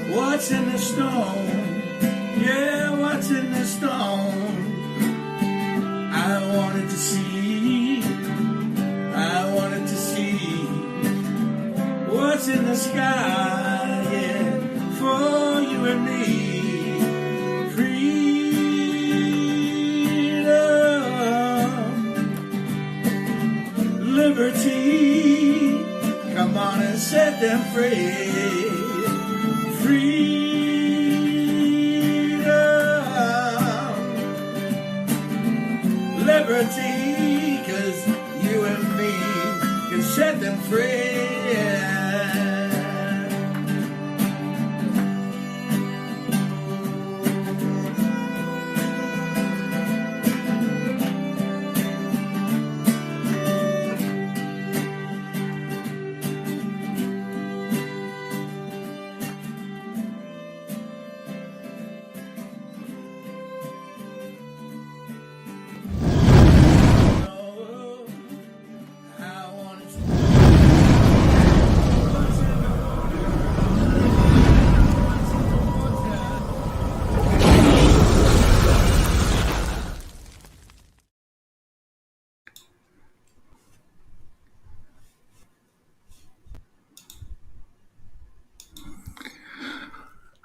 What's in the stone? Yeah, what's in the stone? I wanted to see what's in the sky, yeah, for you and me. Freedom, liberty, come on and set them free. Freedom, liberty, 'cause you and me can set them free.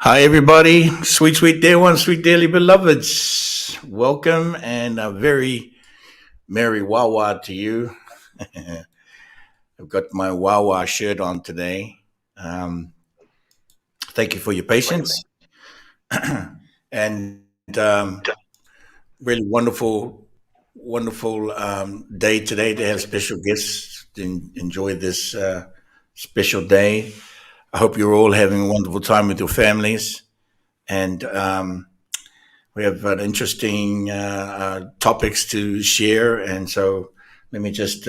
Hi, everybody. Sweet, sweet dear ones, sweet dearly beloveds. Welcome and a very merry Wawa to you. I've got my Wawa shirt on today. Thank you for your patience. And really wonderful day today to have special guests to enjoy this special day. I hope you're all having a wonderful time with your families. And we have interesting topics to share. And so let me just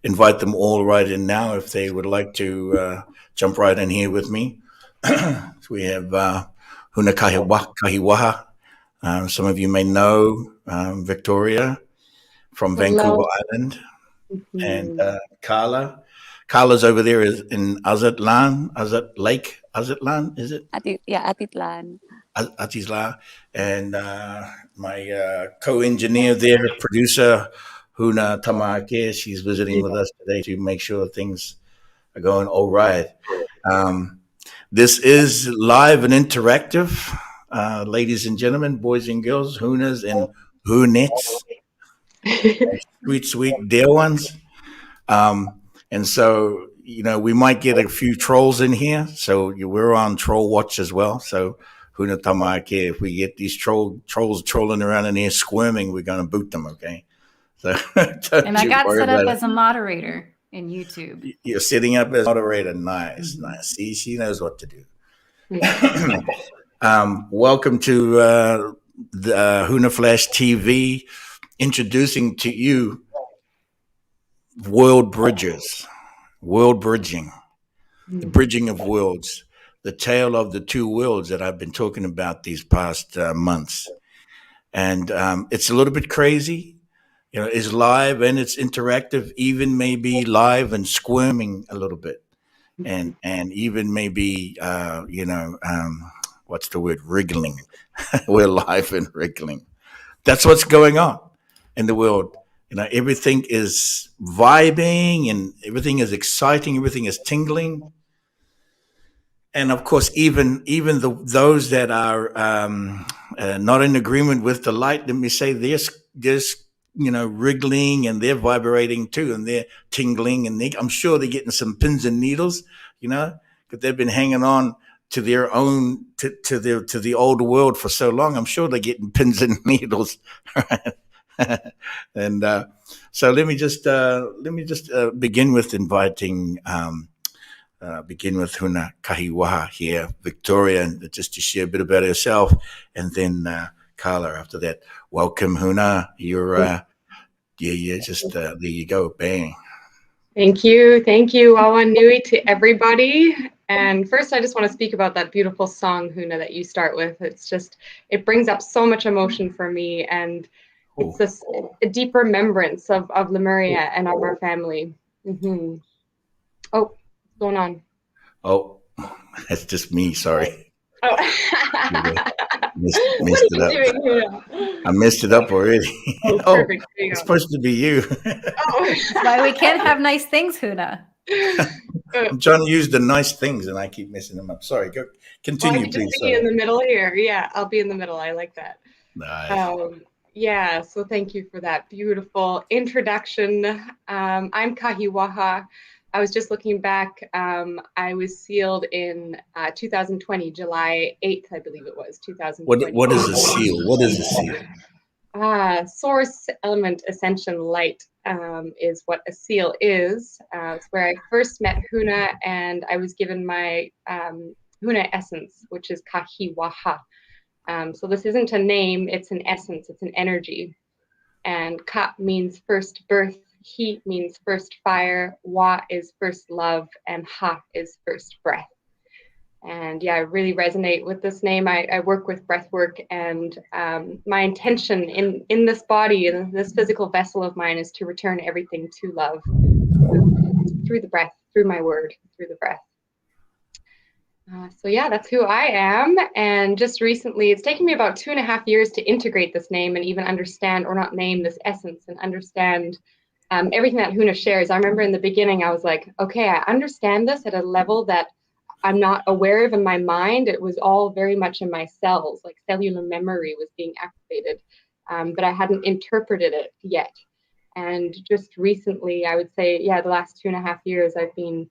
invite them all right in now if they would like to jump right in here with me. So we have Huna Kahiwaha. Some of you may know Victoria from Vancouver Island. Mhm. And Carla. Carla's over there is in Azatlan, Lake Azatlan, is it? Atitlan. Atizla. And my co-engineer there, producer, Huna Tamake, she's visiting with us today to make sure things are going all right. This is live and interactive. Ladies and gentlemen, boys and girls, Hunas and Hunettes, sweet, sweet dear ones. And so, we might get a few trolls in here. So we're on troll watch as well. So Huna Tamake, if we get these trolls trolling around in here squirming, we're going to boot them, okay? So And I got set up as a moderator in YouTube. You're sitting up as moderator. Nice, nice. See, she knows what to do. Welcome to the Huna Flash TV, introducing to you Worldbridgers, world bridging, the bridging of worlds, the tale of the two worlds that I've been talking about these past months. And it's a little bit crazy. You know, it's live and it's interactive, even maybe live and squirming a little bit, and even maybe what's the word, wriggling. We're live and wriggling. That's what's going on in the world. You know, everything is vibing and everything is exciting. Everything is tingling, and of course, even those that are not in agreement with the light, let me say, there's wriggling and they're vibrating too, and they're tingling, and I'm sure they're getting some pins and needles, because they've been hanging on to their own to the old world for so long. I'm sure they're getting pins and needles. And so let me just begin with inviting. Begin with Huna Kahiwaha here, Victoria, and just to share a bit about herself, and then Carla after that. Welcome, Huna. You're just there you go, bang. Thank you, Awan Nui, to everybody. And first, I just want to speak about that beautiful song, Huna, that you start with. It brings up so much emotion for me, and it's a deep remembrance of Lemuria and of our family. Mm-hmm. Oh. Going on? Oh, that's just me. Sorry. Oh, missed it up. Doing here? I messed it up already. Oh, perfect. It's supposed to be you. That's why we can't have nice things, Huna. I'm trying to use the nice things, and I keep messing them up. Sorry. Go continue, I please. Just be in the middle here. Yeah, I'll be in the middle. I like that. Nice. Yeah. So thank you for that beautiful introduction. I'm Kahiwaha. I was just looking back. I was sealed in 2020, July 8th, I believe it was, 2020. What is a seal? What is a seal? Source Element Ascension Light is what a seal is. It's where I first met Huna, and I was given my Huna essence, which is Kahiwaha. So this isn't a name, it's an essence, it's an energy. And Ka means first birth, He means first fire, Wa is first love, and Ha is first breath. And yeah, I really resonate with this name. I work with breath work, and my intention in this body, in this physical vessel of mine, is to return everything to love through the breath, through my word, through the breath. So yeah, that's who I am. And just recently, it's taken me about 2.5 years to integrate this name and even understand, or not name, this essence and understand everything that Huna shares. I remember in the beginning, I was like, okay, I understand this at a level that I'm not aware of in my mind. It was all very much in my cells, like cellular memory was being activated, but I hadn't interpreted it yet. And just recently, I would say, yeah, the last 2.5 years, I've been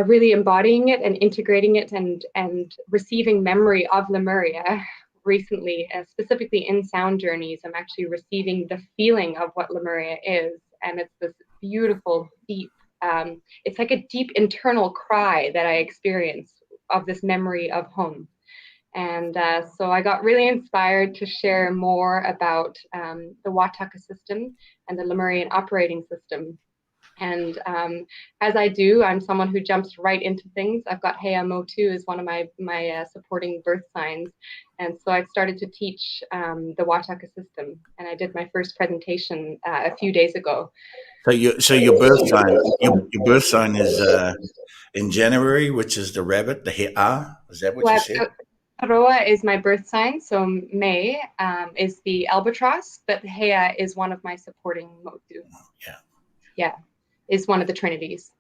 really embodying it and integrating it and receiving memory of Lemuria recently, specifically in sound journeys. I'm actually receiving the feeling of what Lemuria is. And it's this beautiful, deep, it's like a deep internal cry that I experience of this memory of home. And so I got really inspired to share more about the Wataka system and the Lemurian operating system. And as I do, I'm someone who jumps right into things. I've got Heya Motu as one of my supporting birth signs. And so I started to teach the Wataka system. And I did my first presentation a few days ago. So your birth sign is in January, which is the rabbit, the He'a. Is that what you said? Roa is my birth sign, so May is the albatross, but He'a is one of my supporting Motu. Yeah, is one of the trinities.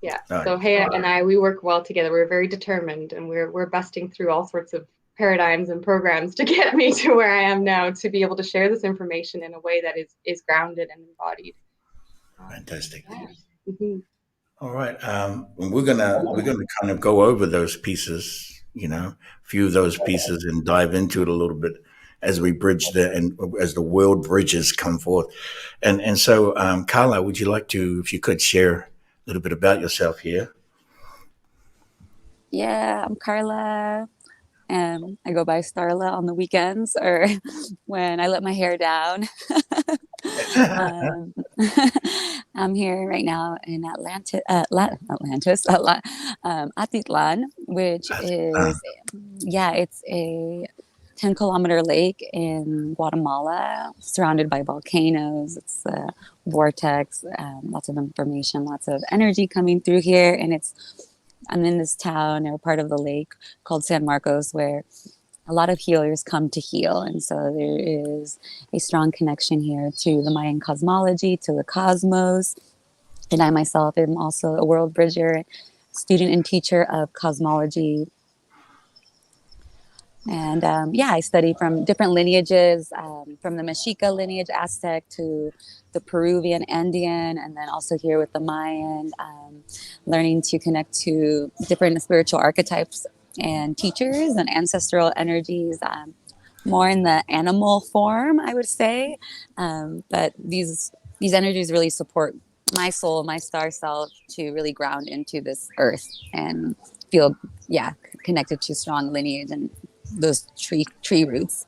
Yeah, so He'a and I, we work well together. We're very determined, and we're busting through all sorts of paradigms and programs to get me to where I am now, to be able to share this information in a way that is grounded and embodied. Fantastic. Yeah. Mm-hmm. All right. We're gonna kind of go over those pieces, a few of those pieces, and dive into it a little bit as we bridge as the world bridges come forth. And so, Carla, would you like to, if you could, share a little bit about yourself here? Yeah, I'm Carla. I go by Starla on the weekends or when I let my hair down. I'm here right now in Atitlan, which is, it's a 10-kilometer lake in Guatemala, surrounded by volcanoes. It's a vortex, lots of information, lots of energy coming through here. And I'm in this town or part of the lake called San Marcos, where a lot of healers come to heal. And so there is a strong connection here to the Mayan cosmology, to the cosmos. And I myself am also a Worldbridger, student and teacher of cosmology. And I study from different lineages, from the Mexica lineage, Aztec, to the Peruvian, Andean, and then also here with the Mayan, learning to connect to different spiritual archetypes and teachers and ancestral energies, more in the animal form, I would say. But these energies really support my soul, my star self, to really ground into this earth and feel, connected to strong lineage and those tree roots.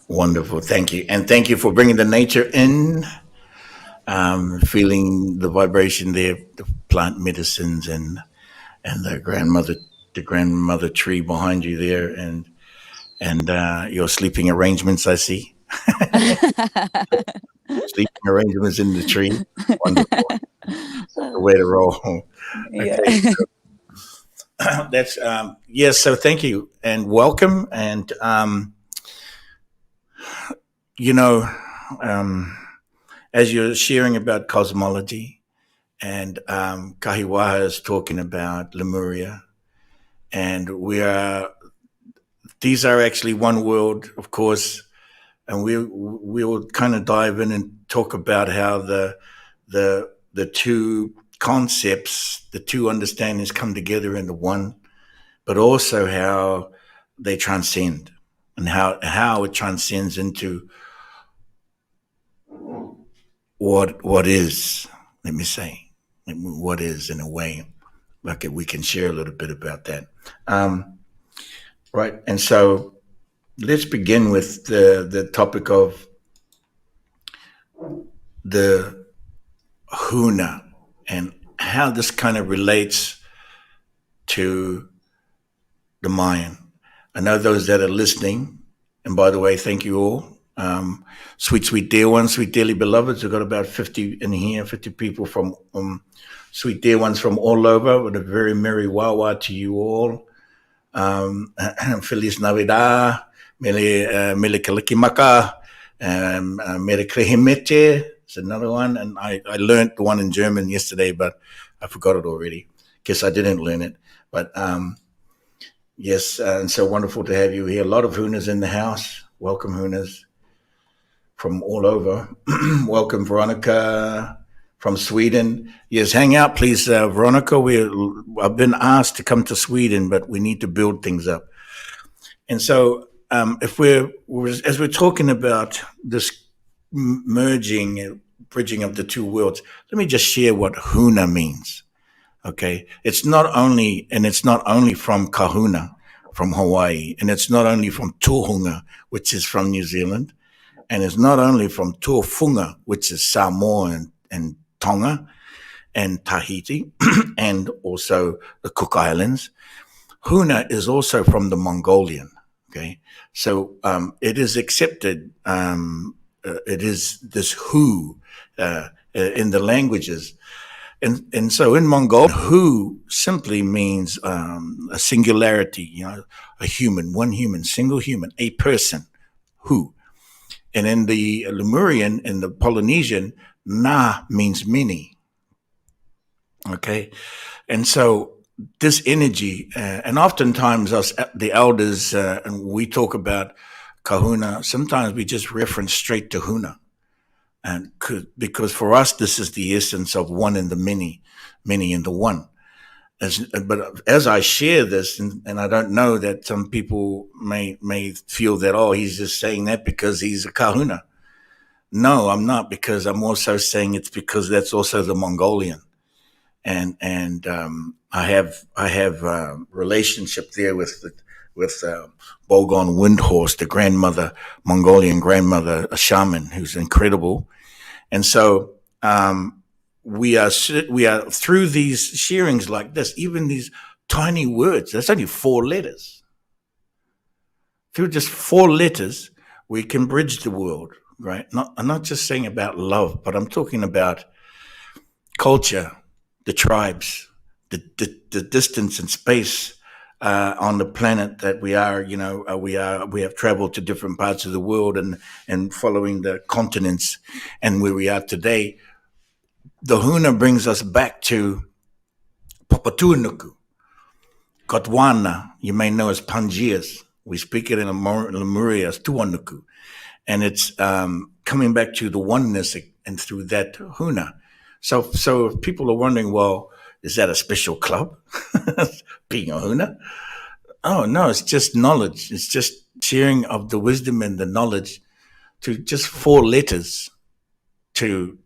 Wonderful. Thank you. And thank you for bringing the nature in, feeling the vibration there, the plant medicines and the grandmother tree behind you there, and your sleeping arrangements, I see. Sleeping arrangements in the tree. Wonderful. That's the way to roll. Okay. That's yes. So thank you and welcome. And as you're sharing about cosmology, and Kahiwaha is talking about Lemuria, and these are actually one world, of course, and we'll kind of dive in and talk about how the two concepts, the two understandings come together into one, but also how they transcend and how it transcends into what is, let me say, what is, in a way. Like we can share a little bit about that. Right. And so let's begin with the topic of the Huna and how this kind of relates to the Mayan. I know those that are listening, and by the way, thank you all. Sweet dear ones, sweet dearly beloveds. We've got about 50 in here, 50 people from sweet dear ones from all over, with a very merry wawa to you all. Feliz Navidad, Mele Kalikimaka, Merry Krehimete. It's another one. And I learned the one in German yesterday, but I forgot it already. Guess I didn't learn it. But yes, and so wonderful to have you here. A lot of Hunas in the house. Welcome, Hunas, from all over. Welcome, Veronica from Sweden. Yes, hang out, please, Veronica. I've been asked to come to Sweden, but we need to build things up. And so, as we're talking about this merging, bridging of the two worlds, let me just share what Huna means. Okay, it's not only from Kahuna, from Hawaii, and it's not only from Tohunga, which is from New Zealand, and it's not only from Tofunga, which is Samoa and Tonga and Tahiti, and also the Cook Islands. Huna is also from the Mongolian. Okay, so it is accepted. It is this Hu in the languages. And so in Mongol, Hu simply means a singularity, a human, one human, single human, a person, Hu. And in the Lemurian, in the Polynesian, Na means many. Okay. And so this energy, and oftentimes us, the elders, and we talk about Kahuna, sometimes we just reference straight to Huna. And because for us, this is the essence of one in the many, many in the one. But as I share this, and I don't know that some people may feel that, he's just saying that because he's a Kahuna. No, I'm not, because I'm also saying it's because that's also the Mongolian. And I have relationship there with Bogon Windhorse, the grandmother, Mongolian grandmother, a shaman who's incredible. And so we are through these shearings like this, even these tiny words. That's only 4 letters. Through just 4 letters, we can bridge the world, right? I'm not just saying about love, but I'm talking about culture, the tribes, the distance and space on the planet that we are. We have traveled to different parts of the world and following the continents and where we are today. The Huna brings us back to Papatuanuku, Gondwana, you may know as Pangeas. We speak it in Lemuria as Tuanuku. And it's coming back to the oneness and through that Huna. So if people are wondering, well, is that a special club? Being a Huna? Oh, no, it's just knowledge. It's just sharing of the wisdom and the knowledge to just 4 letters to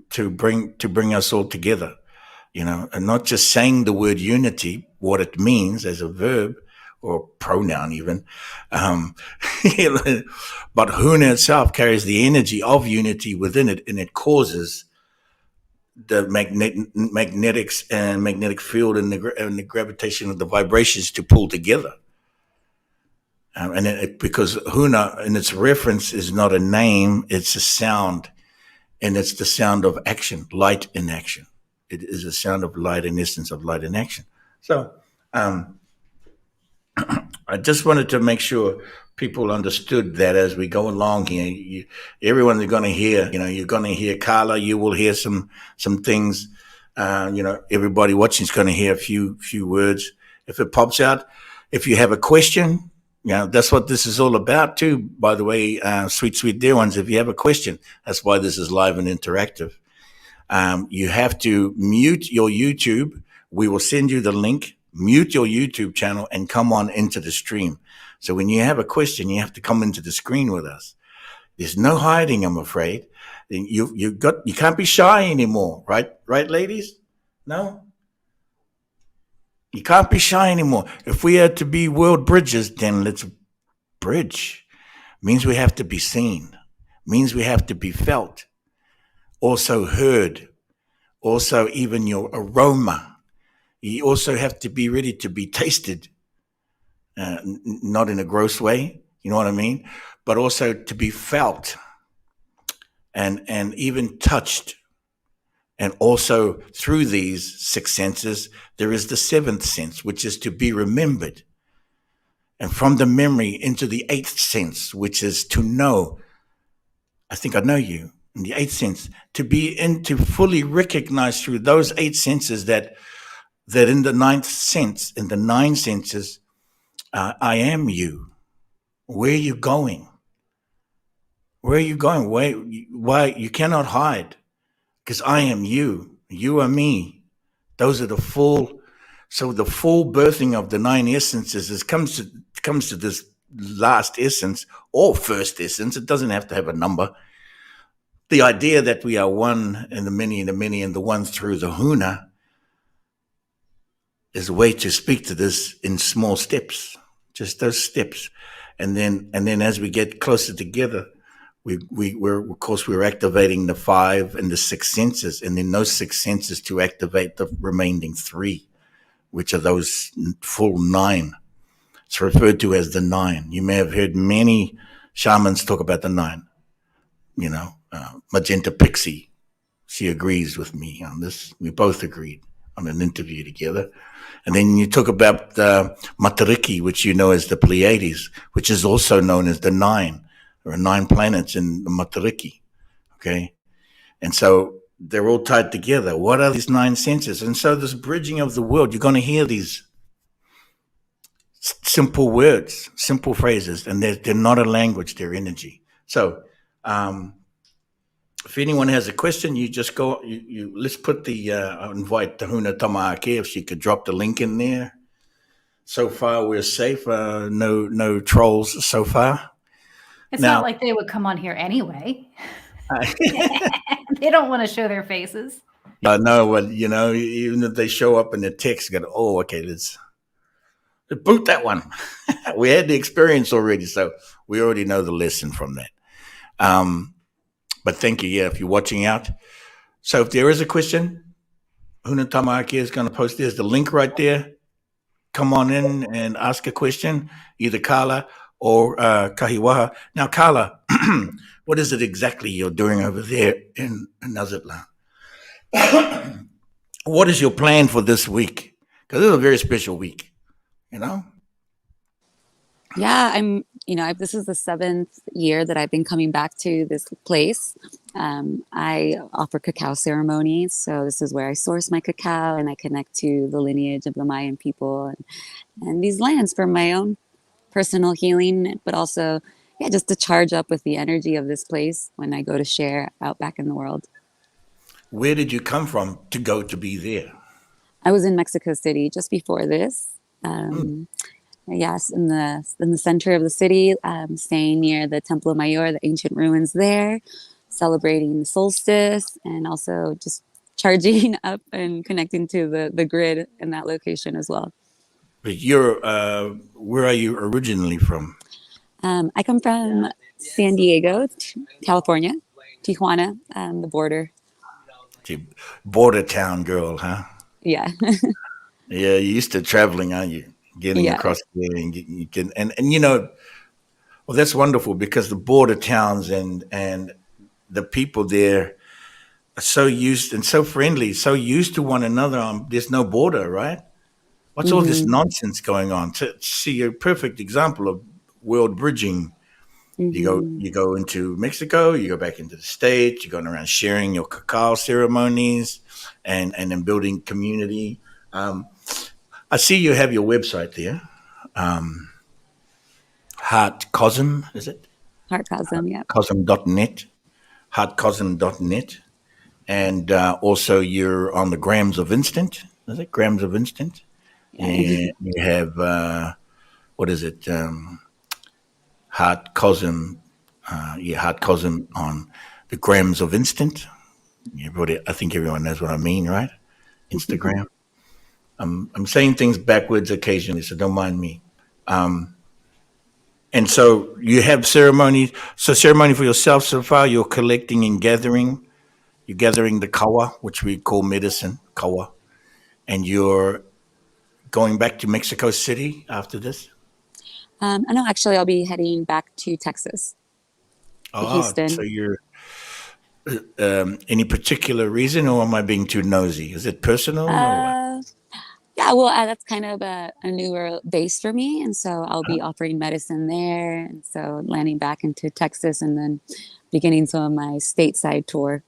bring us all together, and not just saying the word unity, what it means as a verb or pronoun even. But Huna itself carries the energy of unity within it, and it causes the magnetics and magnetic field and the gravitation of the vibrations to pull together. Because Huna, in its reference, is not a name, it's a sound, and it's the sound of action, light in action. It is a sound of light and essence of light in action. So I just wanted to make sure people understood that as we go along here. Everyone's going to hear, you're going to hear Carla, you will hear some things. Everybody watching is going to hear a few words. If it pops out, if you have a question, that's what this is all about too. By the way, sweet dear ones, if you have a question, that's why this is live and interactive. You have to mute your YouTube. We will send you the link. Mute your YouTube channel and come on into the stream. So when you have a question, you have to come into the screen with us. There's no hiding, I'm afraid. You can't be shy anymore, right? Right, ladies? No? You can't be shy anymore. If we are to be Worldbridgers, then let's bridge. Means we have to be seen. Means we have to be felt. Also heard. Also even your aroma. You also have to be ready to be tasted, not in a gross way, you know what I mean? But also to be felt and even touched. And also through these 6 senses, there is the 7th sense, which is to be remembered. And from the memory into the 8th sense, which is to know. I think I know you. In the 8th sense, to fully recognize through those 8 senses that in the 9th sense, in the 9 senses, I am you. Where are you going? Where are you going? Why? You cannot hide, because I am you. You are me. Those are the full birthing of the 9 essences comes to this last essence or first essence. It doesn't have to have a number. The idea that we are one and the many and the one through the Huna is a way to speak to this in small steps, just those steps. And then as we get closer together, we're activating the 5 and the 6 senses, and then those 6 senses to activate the remaining 3, which are those full 9. It's referred to as the 9. You may have heard many shamans talk about the 9. Magenta Pixie, she agrees with me on this. We both agreed on an interview together. And then you talk about Matariki, which you know as the Pleiades, which is also known as the 9. There are 9 planets in the Matariki, okay? And so they're all tied together. What are these 9 senses? And so this bridging of the world, you're going to hear these simple words, simple phrases, and they're not a language, they're energy. So if anyone has a question, you just go, let's put invite Huna Tamaake, if she could drop the link in there. So far, we're safe. No trolls so far. It's not like they would come on here anyway. They don't want to show their faces. No, but even if they show up in the text, go, oh, okay, let's boot that one. We had the experience already, so we already know the lesson from that. But thank you. Yeah, if you're watching out, So if there is a question, Huna Tamaki is going to post. There's the link right there. Come on in and ask a question, either Carla or Kahiwaha. Now, Carla, what is it exactly you're doing over there in Nazatlan? What is your plan for this week? Because this is a very special week, you know? Yeah, this is the 7th year that I've been coming back to this place. I offer cacao ceremonies. So this is where I source my cacao and I connect to the lineage of the Mayan people and these lands for my own personal healing, but also, yeah, just to charge up with the energy of this place when I go to share out back in the world. Where did you come from to go to be there? I was in Mexico City just before this. Yes, in the center of the city, staying near the Templo Mayor, the ancient ruins there, celebrating the solstice, and also just charging up and connecting to the grid in that location as well. But where are you originally from? I come from San Diego, California, Tijuana, the border. Border town girl, huh? Yeah. Yeah, you're used to traveling, aren't you? Getting across there and well, that's wonderful because the border towns and the people there are so used and so friendly, so used to one another. There's no border, right? What's all this nonsense going on? To see a perfect example of world bridging. You go into Mexico, you go back into the States, you're going around sharing your cacao ceremonies and then building community. I see you have your website there. Heart Cosm, is it? Heart Cosm, yeah. Cosm.net. Heartcosm.net. And also you're on the Grams of Instant. Is it Grams of Instant? Yeah. And you have, what is it? Heart Cosm. Heart Cosm on the Grams of Instant. I think everyone knows what I mean, right? Instagram. I'm saying things backwards occasionally, so don't mind me. And so you have ceremonies. So ceremony for yourself so far, you're collecting and gathering. You're gathering the kawa, which we call medicine, kawa. And you're going back to Mexico City after this? No, actually, I'll be heading back to Texas, to Houston. So you're any particular reason, or am I being too nosy? Is it personal? Yeah, well, that's kind of a newer base for me. And so I'll be offering medicine there. And so landing back into Texas and then beginning some of my stateside tour.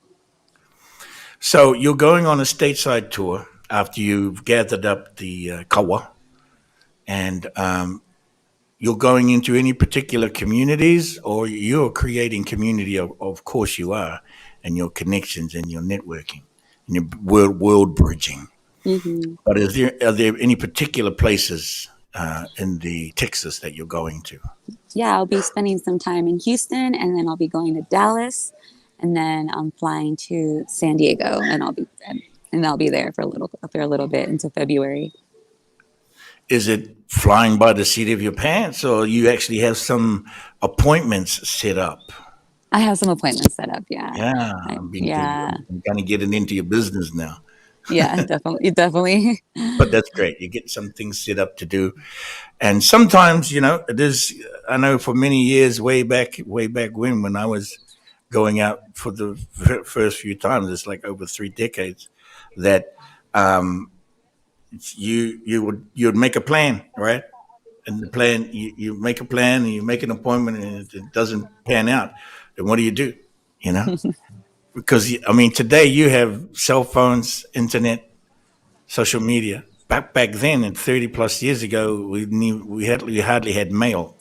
So you're going on a stateside tour after you've gathered up the kawa. And you're going into any particular communities, or you're creating community? Of course you are. And your connections and your networking and your world bridging. But are there any particular places in the Texas that you're going to? Yeah, I'll be spending some time in Houston, and then I'll be going to Dallas, and then I'm flying to San Diego, and I'll be there for a little bit into February. Is it flying by the seat of your pants, or you actually have some appointments set up? I have some appointments set up. Yeah. Yeah, I'm kind of getting into your business now. Yeah, definitely. But that's great. You get some things set up to do. And sometimes, it is, I know for many years, way back when I was going out for the first few times, it's like over 3 decades, that you'd make a plan, right? And the plan, you make a plan and you make an appointment and it doesn't pan out. Then what do? Because, today you have cell phones, internet, social media. Back then, and 30 plus years ago, we hardly had mail.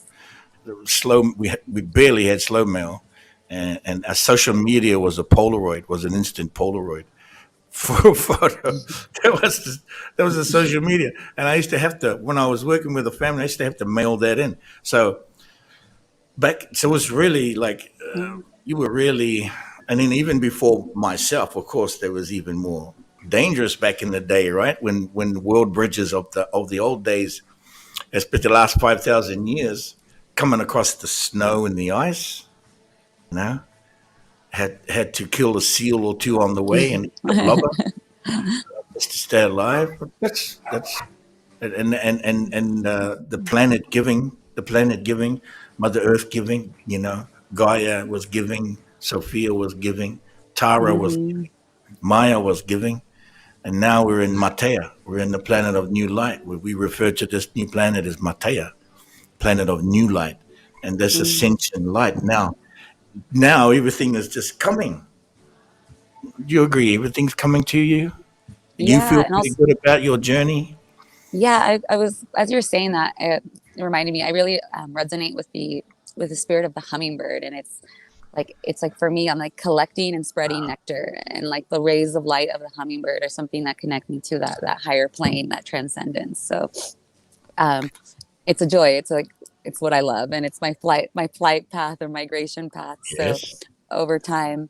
We barely had slow mail, and our social media was an instant Polaroid for a photo. That was a social media, and I used to have to, when I was working with a family, I used to have to mail that in. So it was really like you were really. And then even before myself, of course, there was even more dangerous back in the day, right? When Worldbridgers of the old days, especially the last 5,000 years, coming across the snow and the ice, had to kill a seal or two on the way and eat the blubber just to stay alive. But that's and the planet giving, Mother Earth giving. Gaia was giving, Sophia was giving, Tara was, Mhm. Maya was giving, and now we're in Matea. We're in the planet of new light. We refer to this new planet as Matea, planet of new light, and this Mm. ascension light. Now everything is just coming. Do you agree? Everything's coming to you. You Yeah, feel and pretty also, good about your journey. yeah, I was, as you were saying that, it reminded me. I really resonate with the spirit of the hummingbird, and it's like for me, I'm like collecting and spreading nectar, and like the rays of light of the hummingbird are something that connect me to that higher plane, that transcendence. So um, it's a joy. It's what I love, and it's my flight path or migration path. So Yes. over time,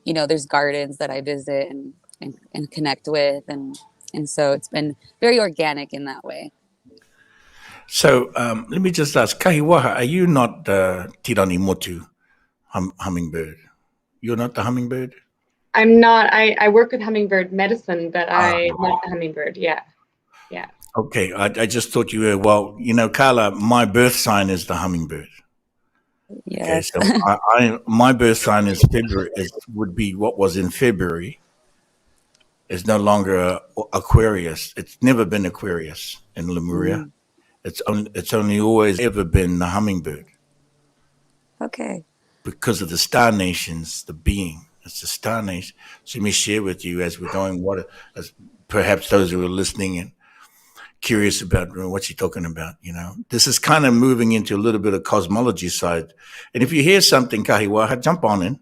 there's gardens that I visit and connect with, and so it's been very organic in that way. So let me just ask, Kahiwaha, are you not Tirani Motu hummingbird? You're not the hummingbird? I'm not. I work with hummingbird medicine, but Ah, I'm not the hummingbird. Yeah, yeah. okay. I just thought you were. Well, Carla, my birth sign is the hummingbird. Okay, Yes. so my birth sign is February. Would be what was in February. Is no longer Aquarius. It's never been Aquarius in Lemuria. Mm, It's only always ever been the hummingbird okay. because of the star nations, the being. It's the star nation. So let me share with you as we're going. As perhaps those who are listening and curious about what you're talking about. This is kind of moving into a little bit of cosmology side. And if you hear something, Kahiwaha, jump on in.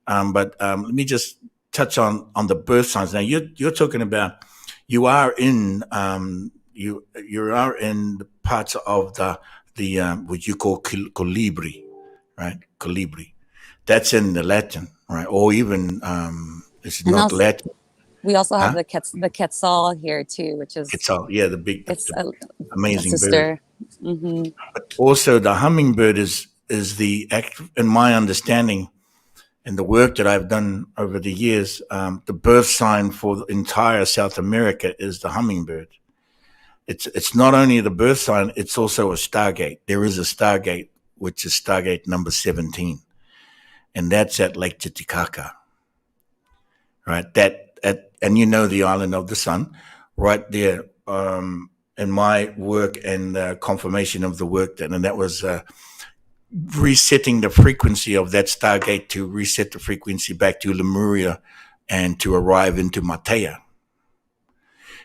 But let me just touch on the birth signs. Now you're talking about you are in you are in the parts of the what you call colibri, right? Colibri. That's in the Latin, right? Or even it's And not also, Latin, we also have huh? the quetzal here too, which is It's all yeah, the big, it's a amazing bird. sister. Hmm. Also, the hummingbird is the act, in my understanding, and the work that I've done over the years. The birth sign for the entire South America is the hummingbird. It's not only the birth sign; it's also a stargate. There is a stargate, which is Stargate number 17, and that's at Lake Titicaca, right? And the island of the sun, right there. In my work and confirmation of the work and that was resetting the frequency of that stargate to reset the frequency back to Lemuria and to arrive into Matea.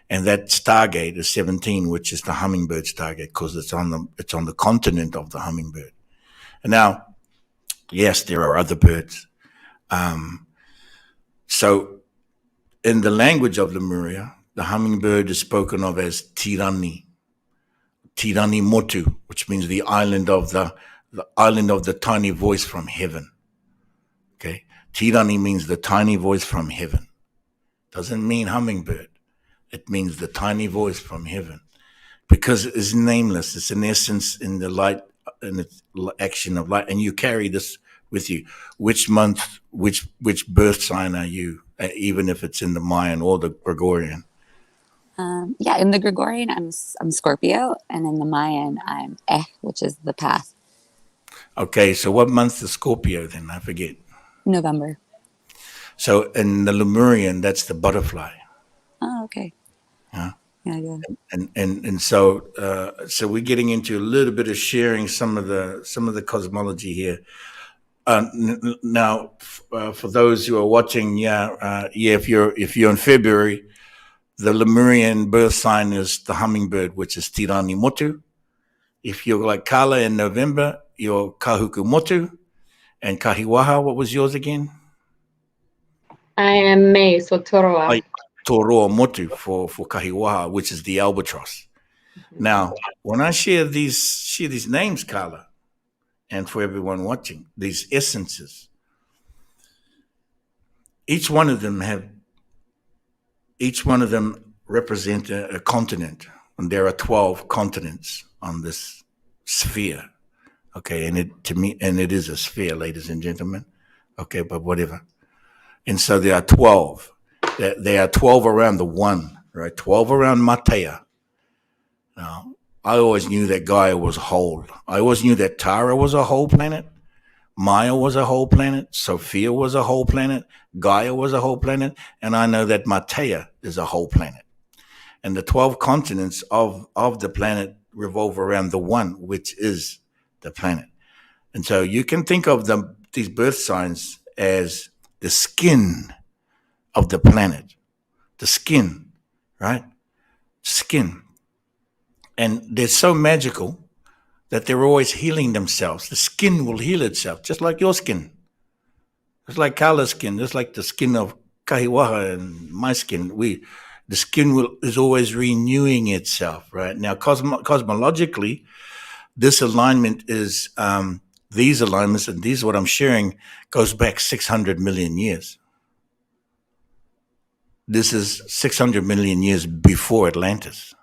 And that stargate is 17, which is the hummingbird stargate because it's on the continent of the hummingbird. And now, yes, there are other birds. So in the language of Lemuria, the hummingbird is spoken of as Tirani Motu, which means the island of the tiny voice from heaven. Okay, Tirani means the tiny voice from heaven. Doesn't mean hummingbird. It means the tiny voice from heaven because it's nameless. It's in essence in the light, in its action of light, and you carry this with you. Which month, which birth sign are you? Even if it's in the Mayan or the Gregorian. Yeah, in the Gregorian, I'm Scorpio, and in the Mayan, I'm which is the path. Okay, so what month is Scorpio then? I forget. November. So in the Lemurian, that's the butterfly. Oh, okay. Yeah. Yeah. And so we're getting into a little bit of sharing some of the cosmology here. Now, for those who are watching, if you're in February, the Lemurian birth sign is the hummingbird, which is Tirani Motu. If you're like Kala in November, you're Kahuku Motu. And Kahiwaha, what was yours again? I am May, so Toroa. Toroa Motu for Kahiwaha, which is the albatross. Now, when I share these names, Kala, and for everyone watching, these essences, each one of them represent a continent, and there are 12 continents on this sphere. Okay, and it is a sphere, ladies and gentlemen. Okay, but whatever. And so there are 12. There are 12 around the one, right? 12 around Matea. Now, I always knew that Gaia was whole. I always knew that Tara was a whole planet. Maya was a whole planet. Sophia was a whole planet. Gaia was a whole planet. And I know that Matea is a whole planet. And the 12 continents of the planet revolve around the one, which is the planet. And so you can think of these birth signs as the skin of the planet. The skin, right? Skin. And they're so magical that they're always healing themselves. The skin will heal itself, just like your skin. Just like Kala's skin, just like the skin of Kahiwaha and my skin. The skin is always renewing itself, right? Now, cosmologically, this alignment is, these alignments, and these are what I'm sharing, goes back 600 million years. This is 600 million years before Atlantis,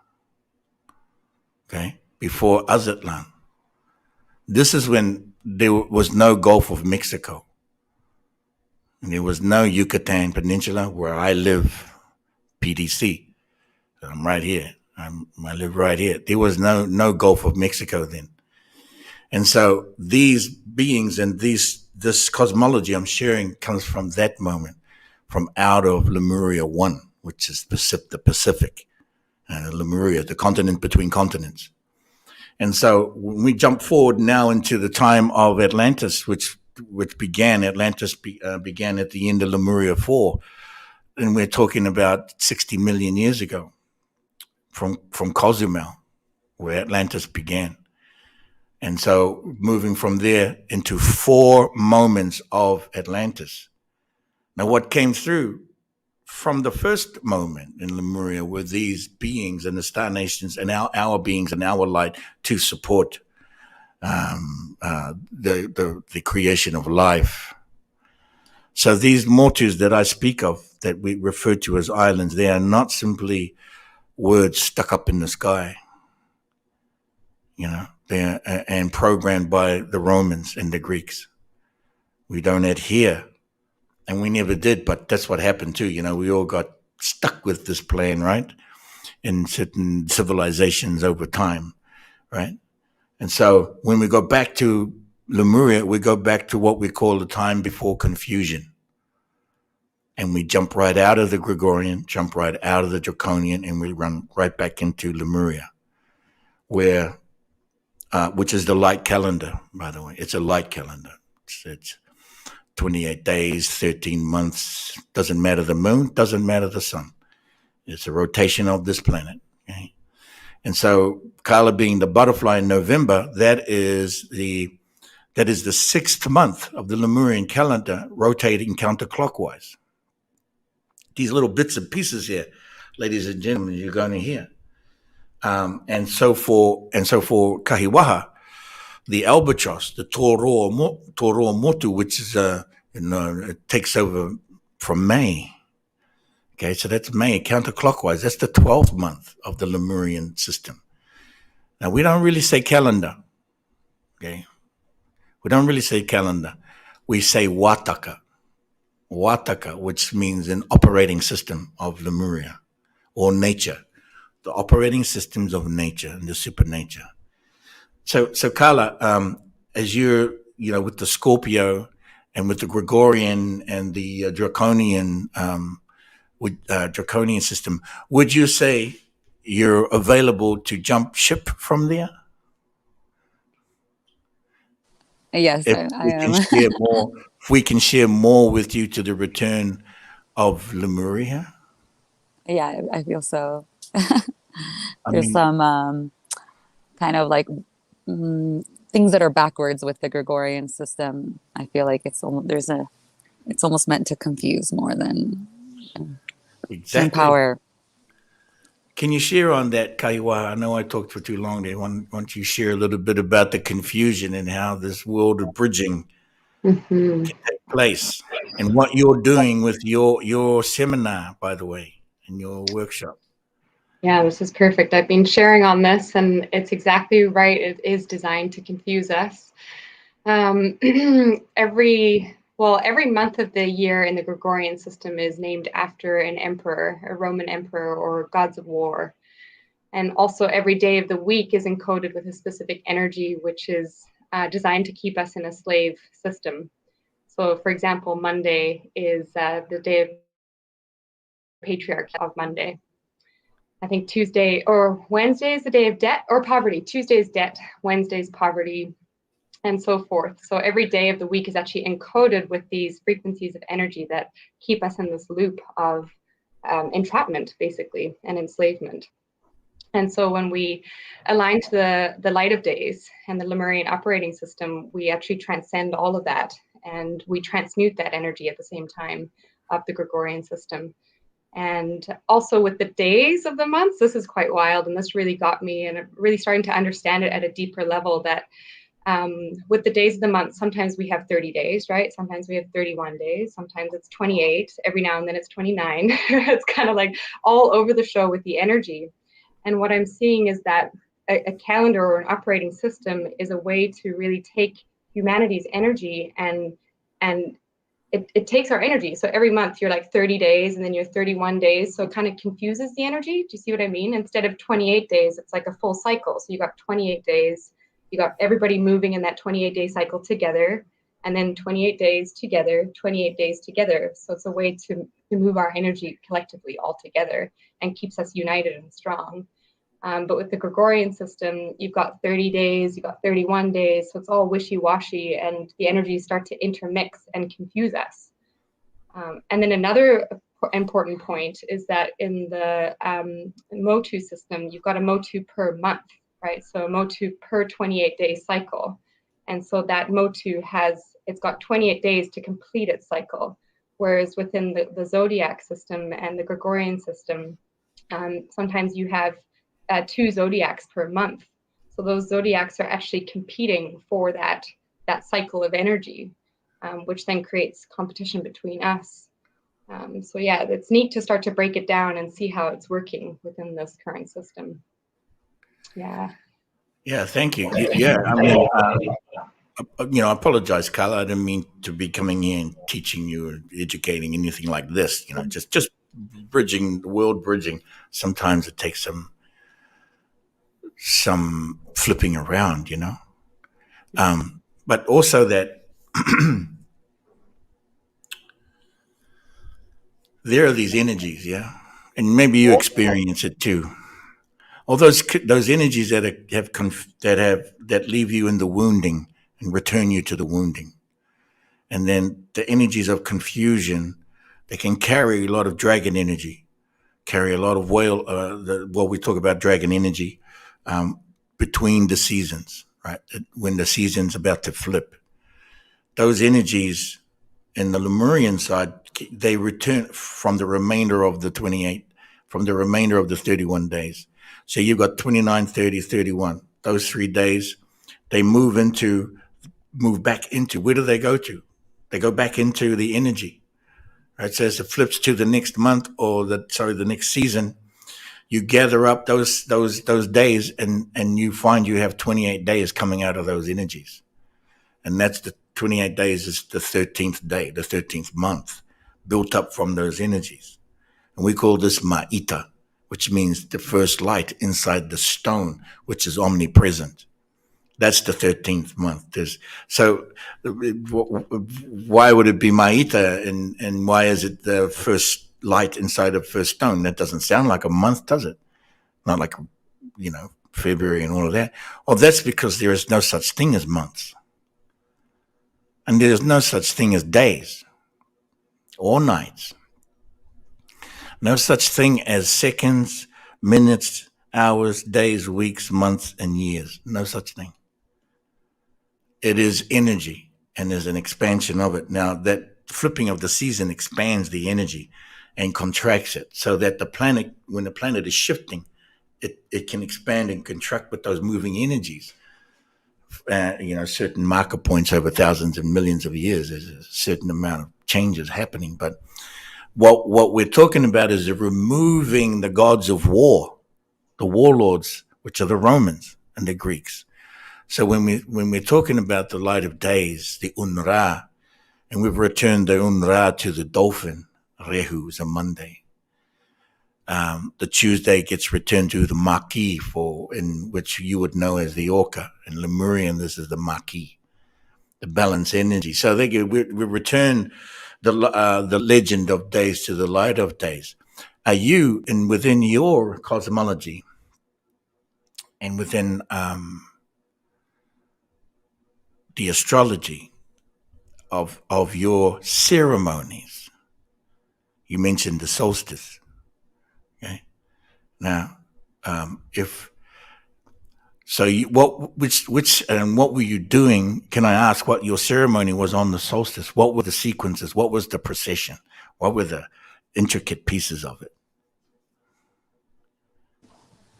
okay? Before Azatlan. This is when there was no Gulf of Mexico. And there was no Yucatan Peninsula where I live, PDC. I'm right here. I live right here. There was no Gulf of Mexico then. And so these beings and this cosmology I'm sharing comes from that moment, from out of Lemuria 1, which is the Pacific, Lemuria, the continent between continents. And so when we jump forward now into the time of Atlantis, which began at the end of Lemuria 4, and we're talking about 60 million years ago from Cozumel, where Atlantis began. And so moving from there into 4 moments of Atlantis. Now, what came through from the first moment in Lemuria were these beings and the star nations and our beings and our light to support the creation of life. So these motus that I speak of, that we refer to as islands, they are not simply words stuck up in the sky. They're and programmed by the Romans and the Greeks. We don't adhere, and we never did, but that's what happened too. We all got stuck with this plan, right? In certain civilizations over time, right? And so when we go back to Lemuria, we go back to what we call the time before confusion. And we jump right out of the Gregorian, jump right out of the Draconian, and we run right back into Lemuria, which is the light calendar, by the way. It's a light calendar. It's 28 days, 13 months. Doesn't matter the moon, doesn't matter the sun. It's a rotation of this planet. Okay? And so Kala being the butterfly in November, that is the 6th month of the Lemurian calendar, rotating counterclockwise. These little bits and pieces here, ladies and gentlemen, you're going to hear. And so for Kahiwaha, the albatross, the Toro Motu, which is it takes over from May. Okay, so that's May, counterclockwise. That's the 12th month of the Lemurian system. Now, we don't really say calendar. Okay, we don't really say calendar. We say Wataka. Wataka, which means an operating system of Lemuria or nature. The operating systems of nature and the supernature. So Kala, as you're, with the Scorpio and with the Gregorian and the Draconian system, would you say you're available to jump ship from there? Yes, I am. If we can share more with you to the return of Lemuria? Yeah, I feel so. There's some kind of like things that are backwards with the Gregorian system. I feel like it's almost meant to confuse more than empower. Can you share on that, Kaiwa? I know I talked for too long there. Why don't you share a little bit about the confusion and how this world of bridging can take place, and what you're doing with your seminar, by the way, and your workshop? Yeah, this is perfect. I've been sharing on this, and it's exactly right. It is designed to confuse us. Every Well, every month of the year in the Gregorian system is named after an emperor, a Roman emperor, or gods of war. And also every day of the week is encoded with a specific energy, which is designed to keep us in a slave system. So, for example, Monday is the day of patriarchy of Monday. I think Tuesday or Wednesday is the day of debt or poverty. Tuesday is debt, Wednesday is poverty, and so forth. So every day of the week is actually encoded with these frequencies of energy that keep us in this loop of entrapment, basically, and enslavement. And so when we align to the light of days and the Lemurian operating system, we actually transcend all of that, and we transmute that energy at the same time of the Gregorian system. And also with the days of the months, this is quite wild, and this really got me, and really starting to understand it at a deeper level, that with the days of the month, sometimes we have 30 days, right? Sometimes we have 31 days. Sometimes it's 28. Every now and then it's 29. It's kind of like all over the show with the energy. And what I'm seeing is that a calendar or an operating system is a way to really take humanity's energy and it takes our energy. So every month you're like 30 days and then you're 31 days. So it kind of confuses the energy. Do you see what I mean? Instead of 28 days, it's like a full cycle. So you got 28 days, you got everybody moving in that 28-day cycle together, and then 28 days together, 28 days together. So it's a way to move our energy collectively all together and keeps us united and strong. But with the Gregorian system, you've got 30 days, you've got 31 days, so it's all wishy-washy, and the energies start to intermix and confuse us. And then another important point is that in the Motu system, you've got a Motu per month, right? So a Motu per 28-day cycle. And so that Motu it's got 28 days to complete its cycle. Whereas within the zodiac system and the Gregorian system, sometimes you have 2 zodiacs per month. So those zodiacs are actually competing for that cycle of energy, which then creates competition between us. So yeah, it's neat to start to break it down and see how it's working within this current system. Yeah. Yeah, thank you. Yeah, I mean, I apologize, Carla. I didn't mean to be coming in and teaching you or educating anything like this. Just bridging, world bridging. Sometimes it takes some flipping around, but also that there are these energies, yeah, and maybe you experience it too. All those energies that leave you in the wounding and return you to the wounding, and then the energies of confusion, they can carry a lot of dragon energy, carry a lot of whale. What we talk about dragon energy between the seasons, right? When the season's about to flip, those energies in the Lemurian side, they return from the remainder of the 28, from the remainder of the 31 days. So you've got 29, 30, 31. Those 3 days, they move back into, where do they go to? They go back into the energy. Right? So as it flips to the next month or the next season, you gather up those days and you find you have 28 days coming out of those energies. And that's the 28 days is the 13th day, the 13th month, built up from those energies. And we call this Ma'ita, which means the first light inside the stone, which is omnipresent. That's the 13th month. Why would it be Ma'ita and why is it the first light inside of first stone? That doesn't sound like a month, does it? Not like, February and all of that. Well, that's because there is no such thing as months. And there's no such thing as days or nights. No such thing as seconds, minutes, hours, days, weeks, months, and years. No such thing. It is energy, and there's an expansion of it. Now, that flipping of the season expands the energy and contracts it so that when the planet is shifting, it can expand and contract with those moving energies. Certain marker points over thousands and millions of years, there's a certain amount of changes happening. But what we're talking about is removing the gods of war, the warlords, which are the Romans and the Greeks. So when we're talking about the light of days, the Unra, and we've returned the unra to the dolphin. Rehu is a Monday. The Tuesday gets returned to the maki, in which you would know as the orca. In Lemurian, this is the maki, the balance energy. So we return the legend of days to the light of days. Are you, within your cosmology and within the astrology of your ceremonies? You mentioned the solstice. Okay. Now, if so, what were you doing? Can I ask what your ceremony was on the solstice? What were the sequences? What was the procession? What were the intricate pieces of it?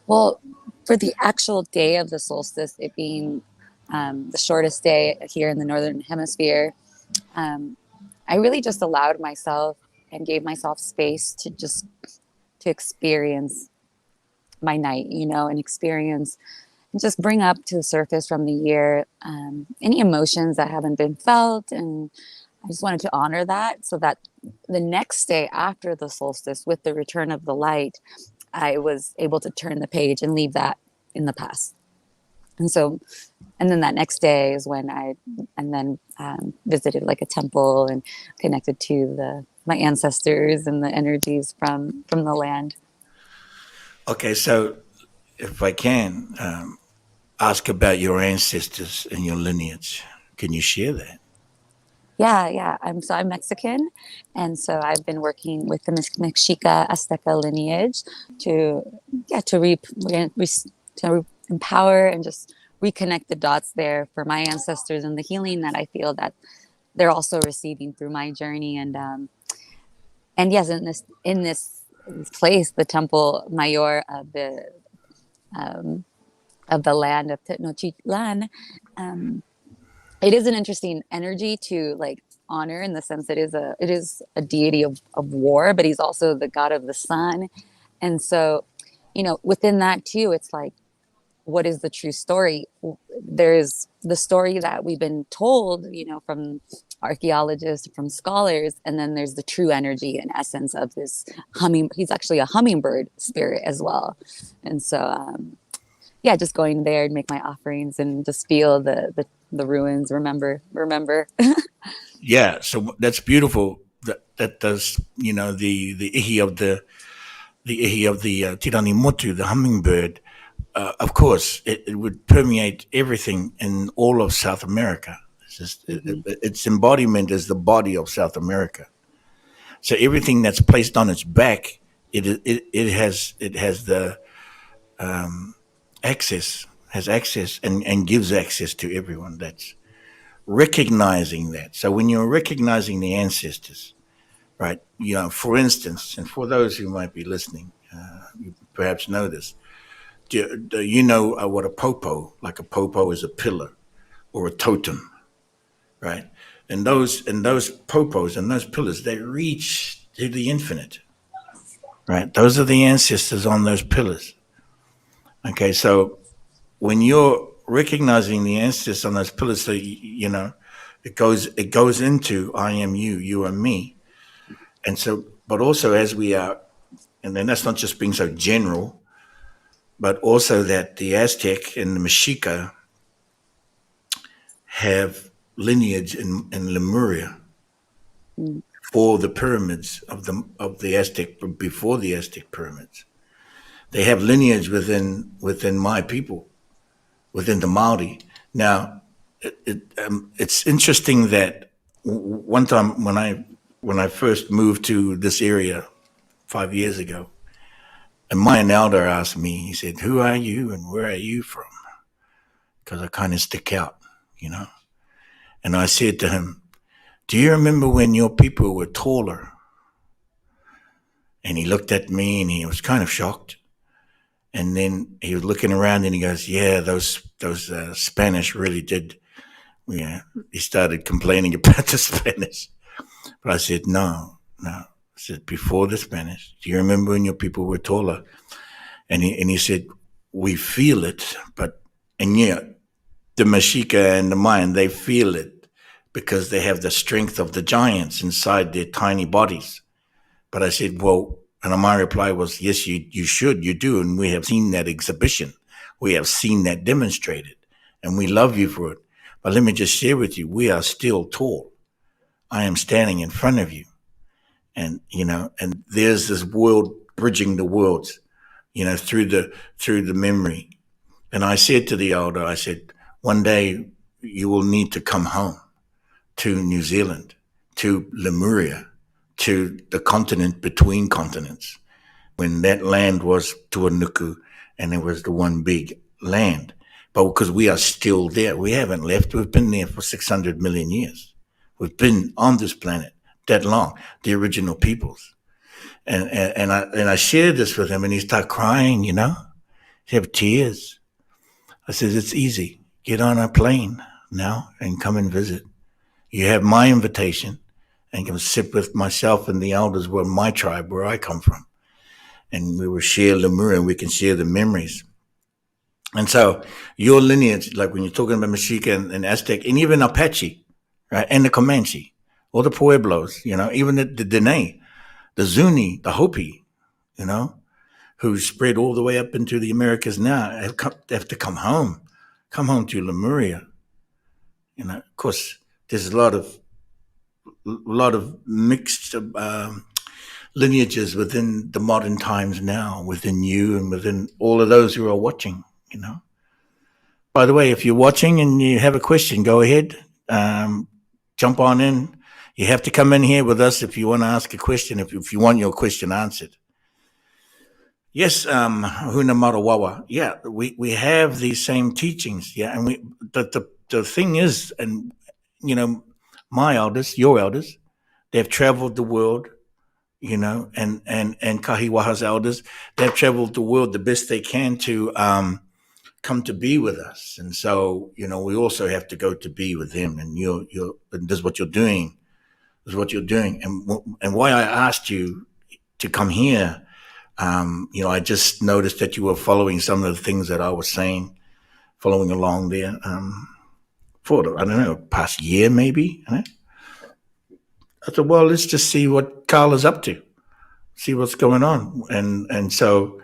Well, for the actual day of the solstice, it being the shortest day here in the Northern Hemisphere, I really just allowed myself and gave myself space to experience my night, and experience and just bring up to the surface from the year any emotions that haven't been felt. And I just wanted to honor that so that the next day after the solstice, with the return of the light, I was able to turn the page and leave that in the past. And then that next day is when I visited like a temple and connected to my ancestors and the energies from the land. Okay, so if I can ask about your ancestors and your lineage, can you share that? Yeah. I'm Mexican, and so I've been working with the Mexica Azteca lineage to empower and just reconnect the dots there for my ancestors and the healing that I feel that they're also receiving through my journey. And yes, in this place, the Temple Mayor of the land of Tenochtitlan, it is an interesting energy to like honor, in the sense that it is a deity of war, but he's also the god of the sun. And so, within that too, it's like, what is the true story? There's the story that we've been told, from archaeologists, from scholars, and then there's the true energy and essence of this he's actually a hummingbird spirit as well. And so, just going there and make my offerings and just feel the ruins, remember. Yeah, so that's beautiful. That does, the ihi of the Tiranimotu, the hummingbird. Of course, it would permeate everything in all of South America. It's just its embodiment is the body of South America. So everything that's placed on its back, it has the access and gives access to everyone. That's recognizing that. So when you're recognizing the ancestors, right? For instance, and for those who might be listening, you perhaps know this. Do you know what a popo? Like a popo is a pillar or a totem, right? And those popos and those pillars, they reach to the infinite, right? Those are the ancestors on those pillars. Okay, so when you're recognizing the ancestors on those pillars, so it goes into I am you, you are me, and so, but also as we are, and then that's not just being so general, but also that the Aztec and the Mexica have lineage in Lemuria for the pyramids of the Aztec, before the Aztec pyramids. They have lineage within my people, within the Maori. Now, it's interesting that one time when I first moved to this area 5 years ago, a Mayan elder asked me, he said, "Who are you and where are you from?" Because I kind of stick out, And I said to him, "Do you remember when your people were taller?" And he looked at me and he was kind of shocked. And then he was looking around and he goes, "Yeah, those Spanish really did." Yeah, he started complaining about the Spanish. But I said, no. I said, "Before the Spanish, do you remember when your people were taller?" And he said, "We feel it, and the Mexica and the Mayan, they feel it, because they have the strength of the giants inside their tiny bodies. But I said, well, and my reply was, yes, you should, you do. And we have seen that exhibition. We have seen that demonstrated. And we love you for it. But let me just share with you, we are still tall. I am standing in front of you. And, and there's this world bridging the worlds, through the memory. And I said to the elder, I said, one day you will need to come home to New Zealand, to Lemuria, to the continent between continents, when that land was Tuanuku and it was the one big land. But because we are still there, we haven't left. We've been there for 600 million years. We've been on this planet that long, the original peoples. And I shared this with him, and he started crying, He have tears. I said, it's easy. Get on a plane now and come and visit. You have my invitation and come sit with myself and the elders were my tribe, where I come from. And we will share Lemuria, and we can share the memories. And so your lineage, like when you're talking about Mexica and Aztec, and even Apache, right, and the Comanche, or the Pueblos, even the Dene, the Zuni, the Hopi, who spread all the way up into the Americas now, have to come home to Lemuria. Of course, there's a lot of mixed lineages within the modern times now, within you and within all of those who are watching. By the way, if you're watching and you have a question, go ahead, jump on in. You have to come in here with us if you want to ask a question, if you want your question answered. Yes, Huna Marawawa. Yeah, we have these same teachings. Yeah, and the thing is, and my elders, your elders, they've traveled the world, and Kahiwaha's elders, they've traveled the world the best they can to come to be with us. And so, we also have to go to be with them. And and this is what you're doing. This is what you're doing. And why I asked you to come here, I just noticed that you were following some of the things that I was saying, following along there for, I don't know, past year maybe. I said, well, let's just see what Carla's up to, see what's going on. And so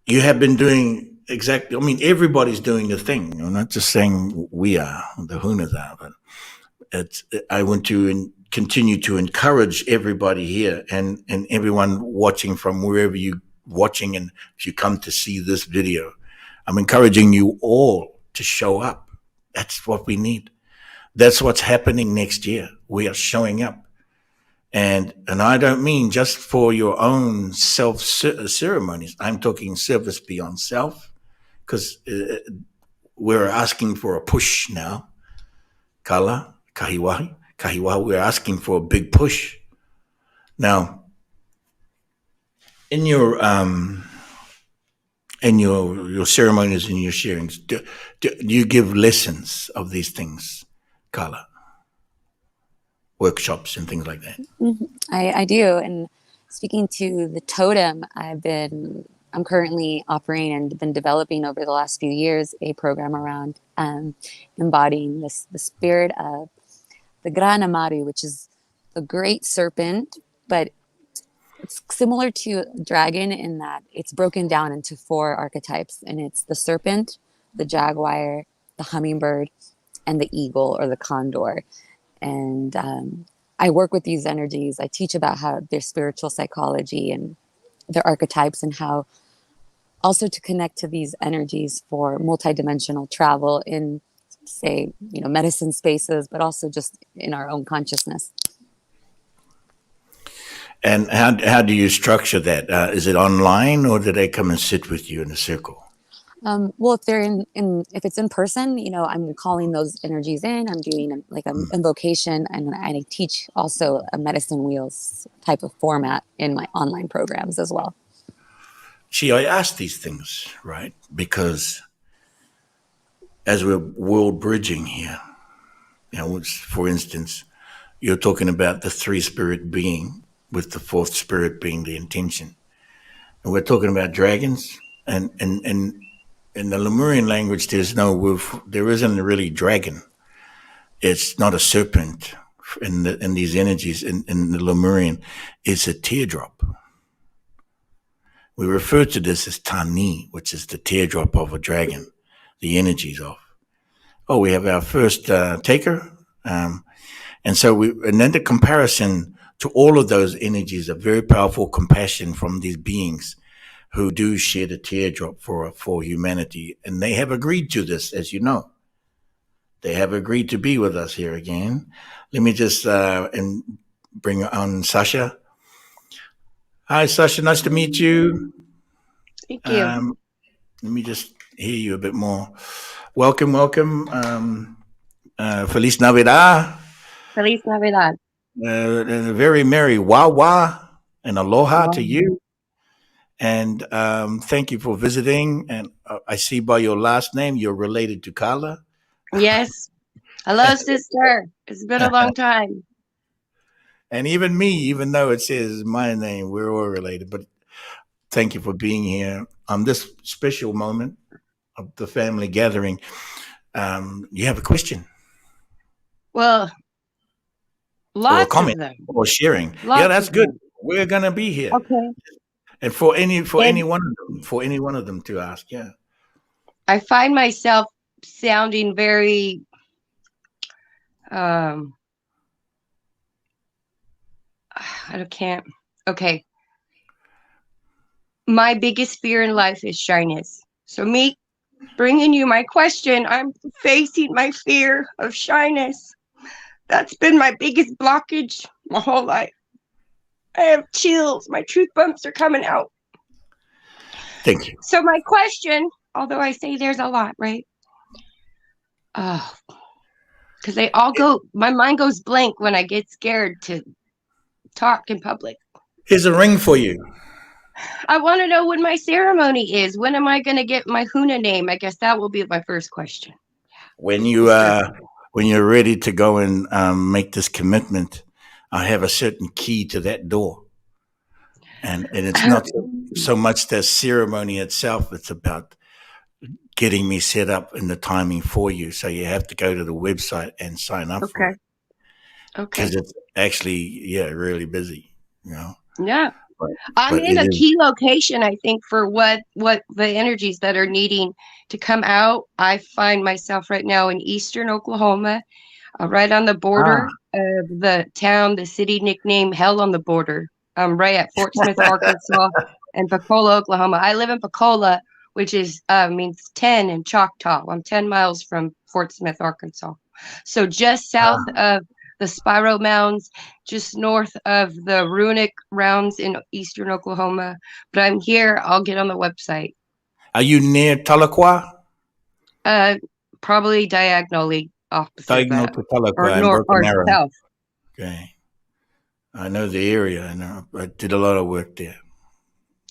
you have been doing exactly, everybody's doing the thing. I'm not just saying we are, the Hunas are, but I want to continue to encourage everybody here and everyone watching from wherever you're watching. And if you come to see this video, I'm encouraging you all to show up. That's what we need. That's what's happening next year. We are showing up. And I don't mean just for your own self ceremonies. I'm talking service beyond self, because we're asking for a push now. Kala, Kahiwahi, we're asking for a big push. Now, in your ceremonies and your sharings, do you give lessons of these things, Kala? Workshops and things like that? Mm-hmm. I do. And speaking to the totem, I'm currently operating and been developing over the last few years a program around embodying the spirit of the Gran Amaru, which is the great serpent, but it's similar to dragon in that it's broken down into 4 archetypes, and it's the serpent, the jaguar, the hummingbird, and the eagle or the condor. And I work with these energies. I teach about how their spiritual psychology and their archetypes, and how also to connect to these energies for multidimensional travel in, say, medicine spaces, but also just in our own consciousness. And how do you structure that? Is it online, or do they come and sit with you in a circle? Well, if they're if it's in person, I'm calling those energies in. I'm doing an invocation, and I teach also a medicine wheels type of format in my online programs as well. See, I ask these things, right? Because as we're world bridging here, for instance, you're talking about the 3 spirit being, with the 4th spirit being the intention. And we're talking about dragons, and in the Lemurian language, there isn't really dragon. It's not a serpent in these energies in the Lemurian. It's a teardrop. We refer to this as Tani, which is the teardrop of a dragon, the energies of. Oh, we have our first taker. And then the comparison to all of those energies, a very powerful compassion from these beings who do shed a teardrop for humanity. And they have agreed to this, as you know. They have agreed to be with us here again. Let me just and bring on Sasha. Hi, Sasha. Nice to meet you. Thank you. Let me just hear you a bit more. Welcome. Feliz Navidad. Feliz Navidad. And a very merry Wawa and aloha to you. And thank you for visiting. And I see by your last name, you're related to Carla. Yes. Hello, sister. It's been a long time. And even me, even though it says my name, we're all related. But thank you for being here on this special moment of the family gathering. You have a question? Well, or a comment of them. or sharing. Lots Yeah, that's good. them. We're gonna be here. Okay. And for any one of them to ask, yeah. I find myself sounding very I can't. Okay. My biggest fear in life is shyness. So me bringing you my question, I'm facing my fear of shyness. That's been my biggest blockage my whole life. I have chills. My truth bumps are coming out. Thank you. So my question, although I say there's a lot, right? Because they all go, my mind goes blank when I get scared to talk in public. Here's a ring for you. I want to know when my ceremony is. When am I going to get my Huna name? I guess that will be my first question. When you're ready to go and make this commitment, I have a certain key to that door. And it's not so much the ceremony itself, it's about getting me set up in the timing for you. So you have to go to the website and sign up for it. Okay. Because it's actually, really busy, you know. Yeah. I'm in a key location, I think, for what the energies that are needing to come out. I find myself right now in eastern Oklahoma, right on the border of the city nicknamed Hell on the Border. I'm right at Fort Smith, Arkansas, and Pensacola, Oklahoma. I live in Pensacola, which is means 10 in Choctaw. I'm 10 miles from Fort Smith, Arkansas. So just south of the Spiral Mounds, just north of the Runic Rounds in eastern Oklahoma. But I'm here. I'll get on the website. Are you near Tahlequah? Probably diagonally opposite Diagonal that. to Tahlequah Or and north or Broken Arrow. south. Okay. I know the area, and I did a lot of work there.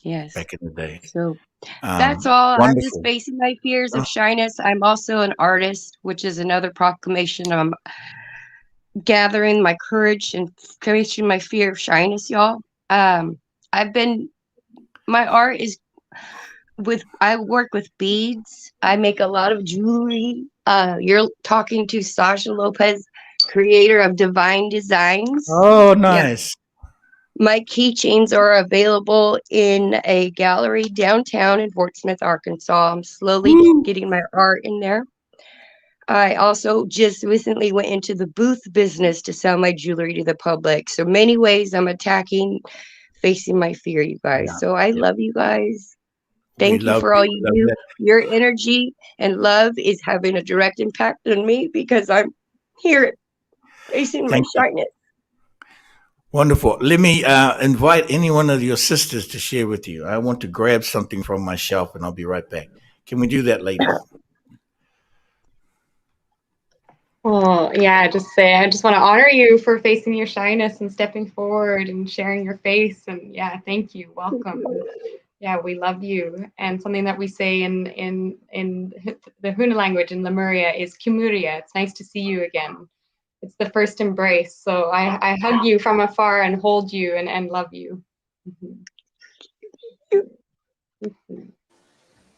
Yes. Back in the day. So that's all. Wonderful. I'm just facing my fears of shyness. I'm also an artist, which is another proclamation. I'm gathering my courage and facing my fear of shyness, y'all. My art is I work with beads. I make a lot of jewelry. You're talking to Sasha Lopez, creator of Divine Designs. Oh, nice. Yeah. My keychains are available in a gallery downtown in Fort Smith, Arkansas. I'm slowly getting my art in there. I also just recently went into the booth business to sell my jewelry to the public. So many ways I'm facing my fear, you guys. Yeah. So I love you guys. Thank you for all you do. Your energy and love is having a direct impact on me because I'm here facing my shyness. Wonderful. Let me invite any one of your sisters to share with you. I want to grab something from my shelf and I'll be right back. Can we do that, ladies? Well, yeah, I just want to honor you for facing your shyness and stepping forward and sharing your face. And yeah, thank you. Welcome. Yeah, we love you. And something that we say in the Huna language in Lemuria is Kimuria. It's nice to see you again. It's the first embrace. So I hug you from afar and hold you and love you.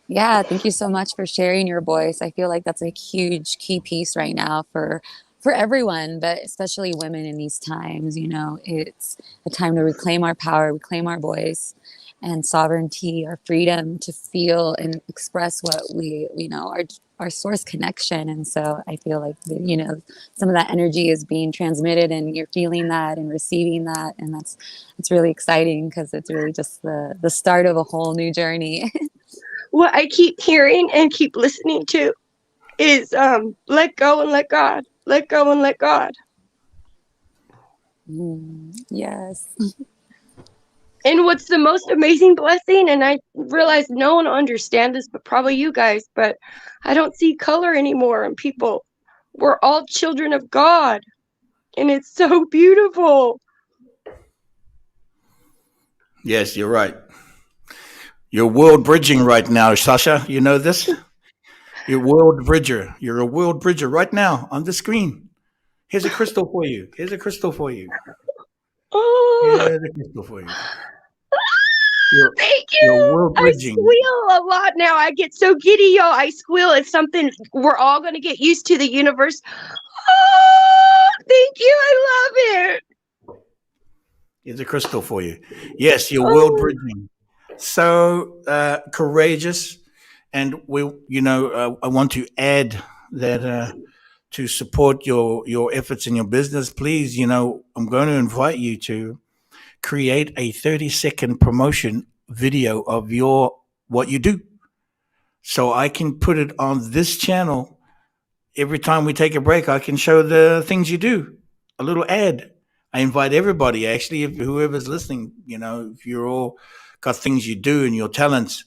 Yeah, thank you so much for sharing your voice. I feel like that's a huge key piece right now for for everyone, but especially women in these times. It's a time to reclaim our power, reclaim our voice and sovereignty, our freedom to feel and express what our source connection. And so I feel like, some of that energy is being transmitted and you're feeling that and receiving that. And it's really exciting because it's really just the start of a whole new journey. What I keep hearing and keep listening to is let go and let God. Let go and let God. Yes. And what's the most amazing blessing, and I realize no one will understand this, but probably you guys, but I don't see color anymore in people. We're all children of God. And it's so beautiful. Yes, you're right. You're world bridging right now, Sasha. You know this? You're world bridger. You're a world bridger right now on the screen. Here's a crystal for you. Here's a crystal for you. Oh, Here's a crystal for you. You're, thank you're you. world I bridging. squeal a lot now. I get so giddy, y'all. I squeal. It's something we're all going to get used to, the universe. Oh, thank you. I love it. Here's a crystal for you. Yes, you're world Oh, bridging. So courageous. And I want to add that to support your efforts in your business, please, I'm going to invite you to create a 30-second promotion video of what you do. So I can put it on this channel. Every time we take a break, I can show the things you do. A little ad. I invite everybody, actually, if whoever's listening, if you're all got things you do and your talents.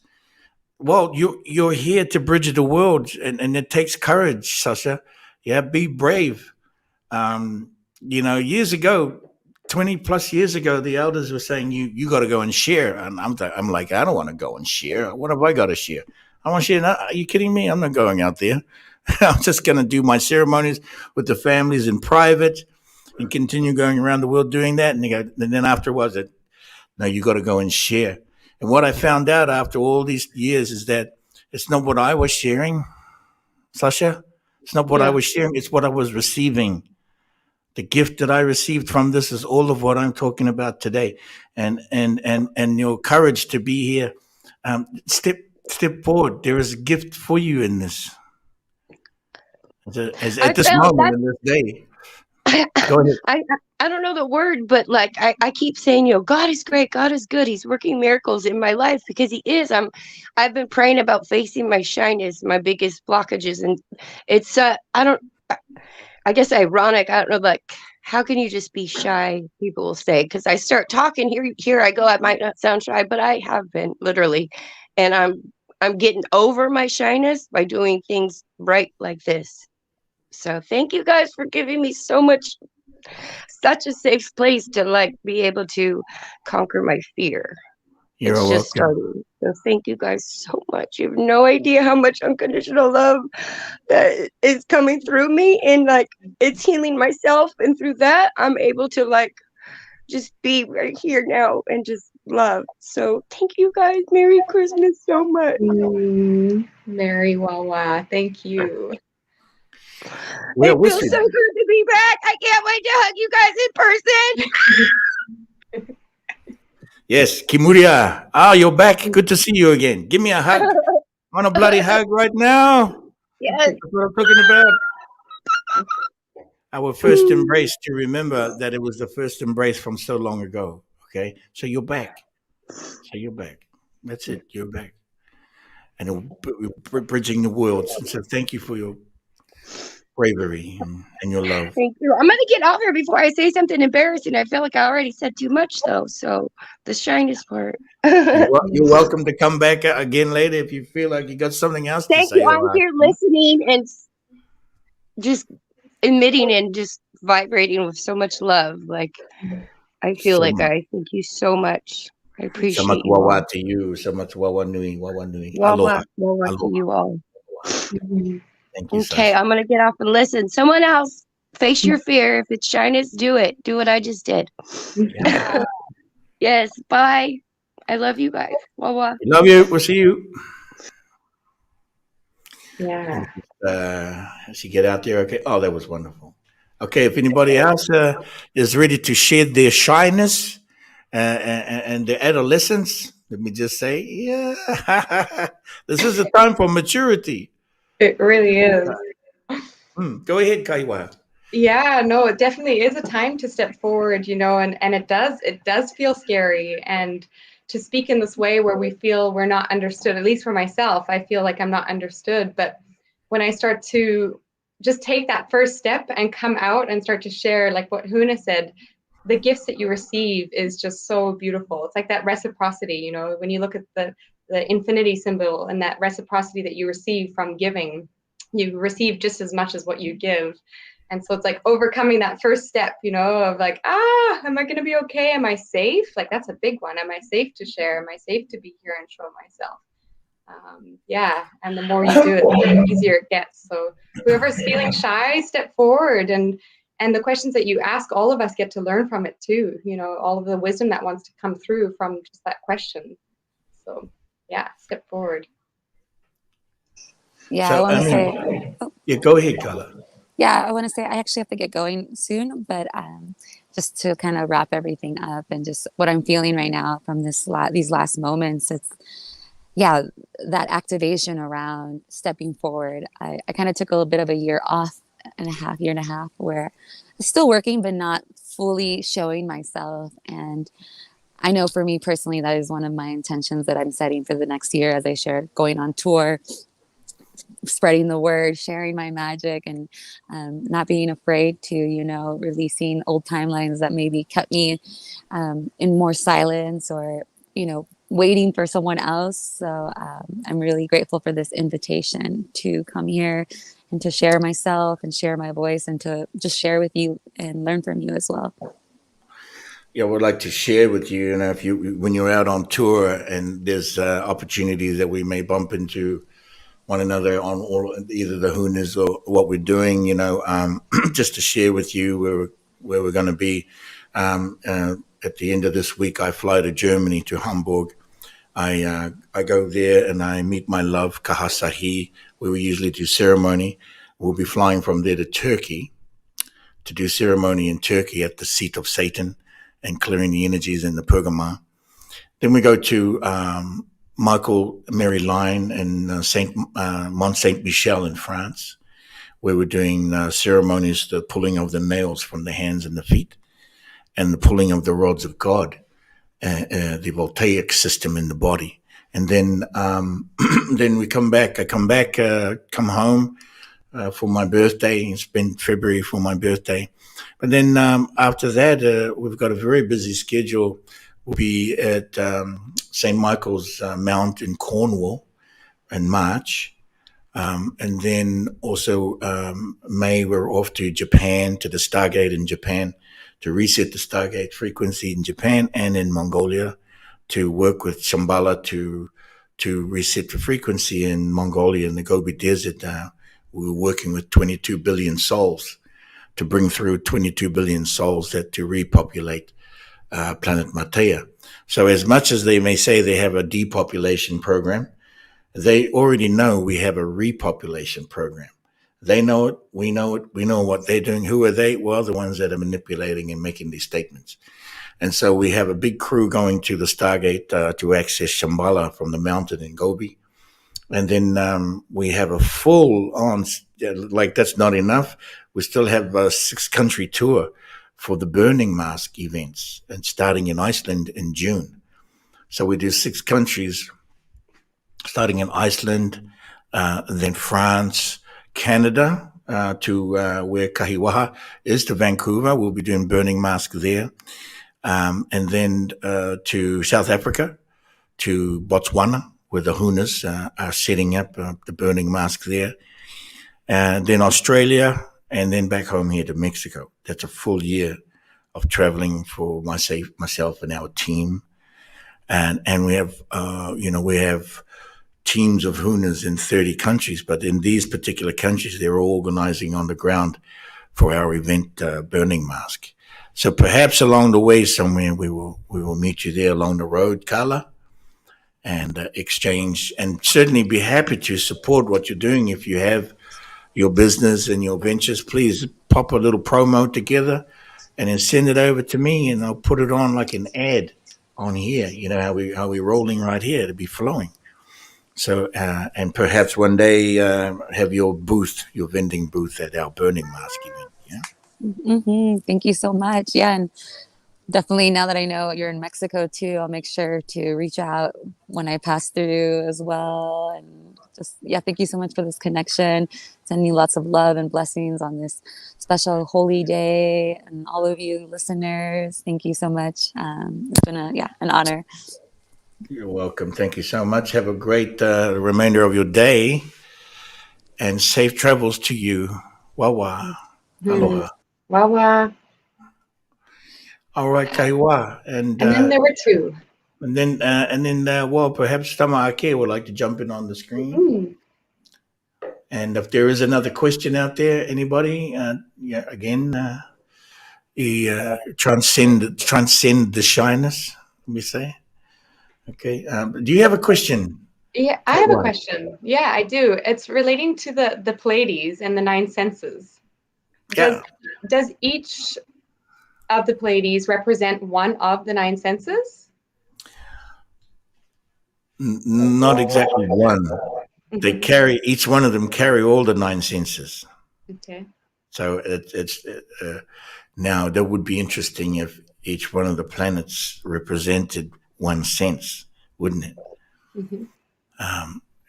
Well, you're here to bridge the world, and it takes courage, Sasha. Yeah, be brave. Um, years ago, 20 plus years ago, the elders were saying you got to go and share, and I'm like, I don't want to go and share. What have I got to share? I want to share. Are you kidding me? I'm not going out there. I'm just going to do my ceremonies with the families in private and continue going around the world doing that. And then afterwards, no, you got to go and share. And what I found out after all these years is that it's not what I was sharing, Sasha. It's not what I yeah. was sharing. It's what I was receiving. The gift that I received from this is all of what I'm talking about today. And your courage to be here. Step forward. There is a gift for you in this. I At this felt moment that. in this day. Go ahead. I don't know the word, but like I keep saying, God is great, God is good. He's working miracles in my life because he is. I've been praying about facing my shyness, my biggest blockages, and it's I guess ironic. I don't know, like how can you just be shy? People will say because I start talking here I go. I might not sound shy, but I have been literally, and I'm getting over my shyness by doing things right like this. So thank you guys for giving me such a safe place to like be able to conquer my fear. You're It's just welcome. starting. So thank you guys so much. You have no idea how much unconditional love that is coming through me, and like it's healing myself, and through that I'm able to like just be right here now and just love. So thank you guys. Merry Christmas so much. Merry Wawa. Thank you. We're It with feels you. so good to be back. I can't wait to hug you guys in person. Yes, Kimuria. You're back. Good to see you again. Give me a hug. Want a bloody hug right now? Yes. That's what I'm talking about. Our first embrace, to remember that it was the first embrace from so long ago. Okay? So you're back. So you're back. That's it. You're back. And we're bridging the worlds. So thank you for your bravery and your love. Thank you. I'm gonna get off here before I say something embarrassing. I feel like I already said too much though. So the shyness part. You're, Thank you're welcome to come back again later if you feel like you got something else to say. you. All I'm right. here listening and just emitting and just vibrating with so much love. Like I feel So like much. I thank you so much. I So much appreciate you all. wawa to you. So much wawa nui. Wawa nui. Aloha. Wawa, wawa to Aloha. you all. Thank you, Okay, Sasha. I'm gonna get off and listen. Someone else, face your fear. If it's shyness, do it. Do what I just did. Yeah. Yes. Bye. I love you guys. Wawa. Love you. We'll see you. Yeah. Let me just, she get out there. Okay. Oh, that was wonderful. Okay, if anybody else is ready to shed their shyness and their adolescence, let me just say, yeah, this is a time for maturity. It really is. Go ahead, Kaiwa. Yeah, no, it definitely is a time to step forward, and it does feel scary, and to speak in this way where we feel we're not understood, at least for myself, I feel like I'm not understood. But when I start to just take that first step and come out and start to share, like what Huna said, the gifts that you receive is just so beautiful. It's like that reciprocity, when you look at the infinity symbol and that reciprocity that you receive from giving, you receive just as much as what you give. And so it's like overcoming that first step, of like, am I going to be okay? Am I safe? Like, that's a big one. Am I safe to share? Am I safe to be here and show myself? Yeah. And the more you do it, the easier it gets. So whoever's feeling shy, step forward. And the questions that you ask, all of us get to learn from it too. All of the wisdom that wants to come through from just that question. So yeah, step forward. Yeah, So, I want to say. yeah, go ahead, Carla. Yeah, I want to say I actually have to get going soon, but just to kind of wrap everything up and just what I'm feeling right now from these last moments, it's that activation around stepping forward. I kind of took a little bit of a year and a half, where I'm still working but not fully showing myself. And I know for me personally, that is one of my intentions that I'm setting for the next year as I share going on tour, spreading the word, sharing my magic, and not being afraid to, releasing old timelines that maybe kept me in more silence or, waiting for someone else. So I'm really grateful for this invitation to come here and to share myself and share my voice and to just share with you and learn from you as well. Yeah, I would like to share with you, if when you're out on tour and there's opportunities that we may bump into one another on either the Hunas or what we're doing, just to share with you where we're going to be. At the end of this week, I fly to Germany, to Hamburg. I go there and I meet my love, Kahasahi, where we usually do ceremony. We'll be flying from there to Turkey to do ceremony in Turkey at the seat of Satan and clearing the energies in the Pergamon. Then we go to Michael Mary Line and Mont Saint Michel in France, where we're doing ceremonies, the pulling of the nails from the hands and the feet, and the pulling of the rods of God, the voltaic system in the body. And then then we come back. I come back, come home for my birthday, and spend February for my birthday. But then after that, we've got a very busy schedule. We'll be at St. Michael's Mount in Cornwall in March. And then also May, we're off to Japan, to the Stargate in Japan, to reset the Stargate frequency in Japan and in Mongolia, to work with Shambhala to reset the frequency in Mongolia in the Gobi Desert. We were working with 22 billion souls to bring through 22 billion souls to repopulate planet Matea. So as much as they may say they have a depopulation program, they already know we have a repopulation program. They know it. We know it. We know what they're doing. Who are they? Well, the ones that are manipulating and making these statements. And so we have a big crew going to the Stargate to access Shambhala from the mountain in Gobi. And then we have a full on, like that's not enough. We still have a 6-country tour for the Burning Mask events, and starting in Iceland in June. So we do 6 countries, starting in Iceland, then France, Canada, to where Kahiwaha is, to Vancouver. We'll be doing Burning Mask there. And then to South Africa, to Botswana, where the Hunas are setting up the Burning Mask there. And then Australia, and then back home here to Mexico. That's a full year of traveling for myself and our team. And we have, we have teams of Hunas in 30 countries, but in these particular countries, they're all organizing on the ground for our event, Burning Mask. So perhaps along the way somewhere we will meet you there along the road, Carla, and exchange, and certainly be happy to support what you're doing if you have your business and your ventures, please pop a little promo together and then send it over to me, and I'll put it on like an ad on here. You know how we're rolling right here to be flowing. So and perhaps one day have your booth, your vending booth at our burning mask event. Yeah. Thank you so much. Yeah, and definitely now that I know you're in Mexico too, I'll make sure to reach out when I pass through as well. And just, yeah, thank you so much for this connection. Sending you lots of love and blessings on this special holy day. And all of you listeners, thank you so much. It's been an honor. You're welcome. Thank you so much. Have a great remainder of your day and safe travels to you. Wawa. Aloha. Wawa. All right, Kaiwa. And then there were two. And then, well, perhaps Tamaake would like to jump in on the screen. And if there is another question out there, anybody, again, transcend the shyness, we say. Okay. Do you have a question? Yeah, I have a question. Yeah, I do. It's relating to the Pleiades and the 9 senses. Does each of the Pleiades represent one of the 9 senses? Not exactly one. They carry, each one of them carry all the 9 senses. Okay. So it's now that would be interesting if each one of the planets represented one sense, wouldn't it?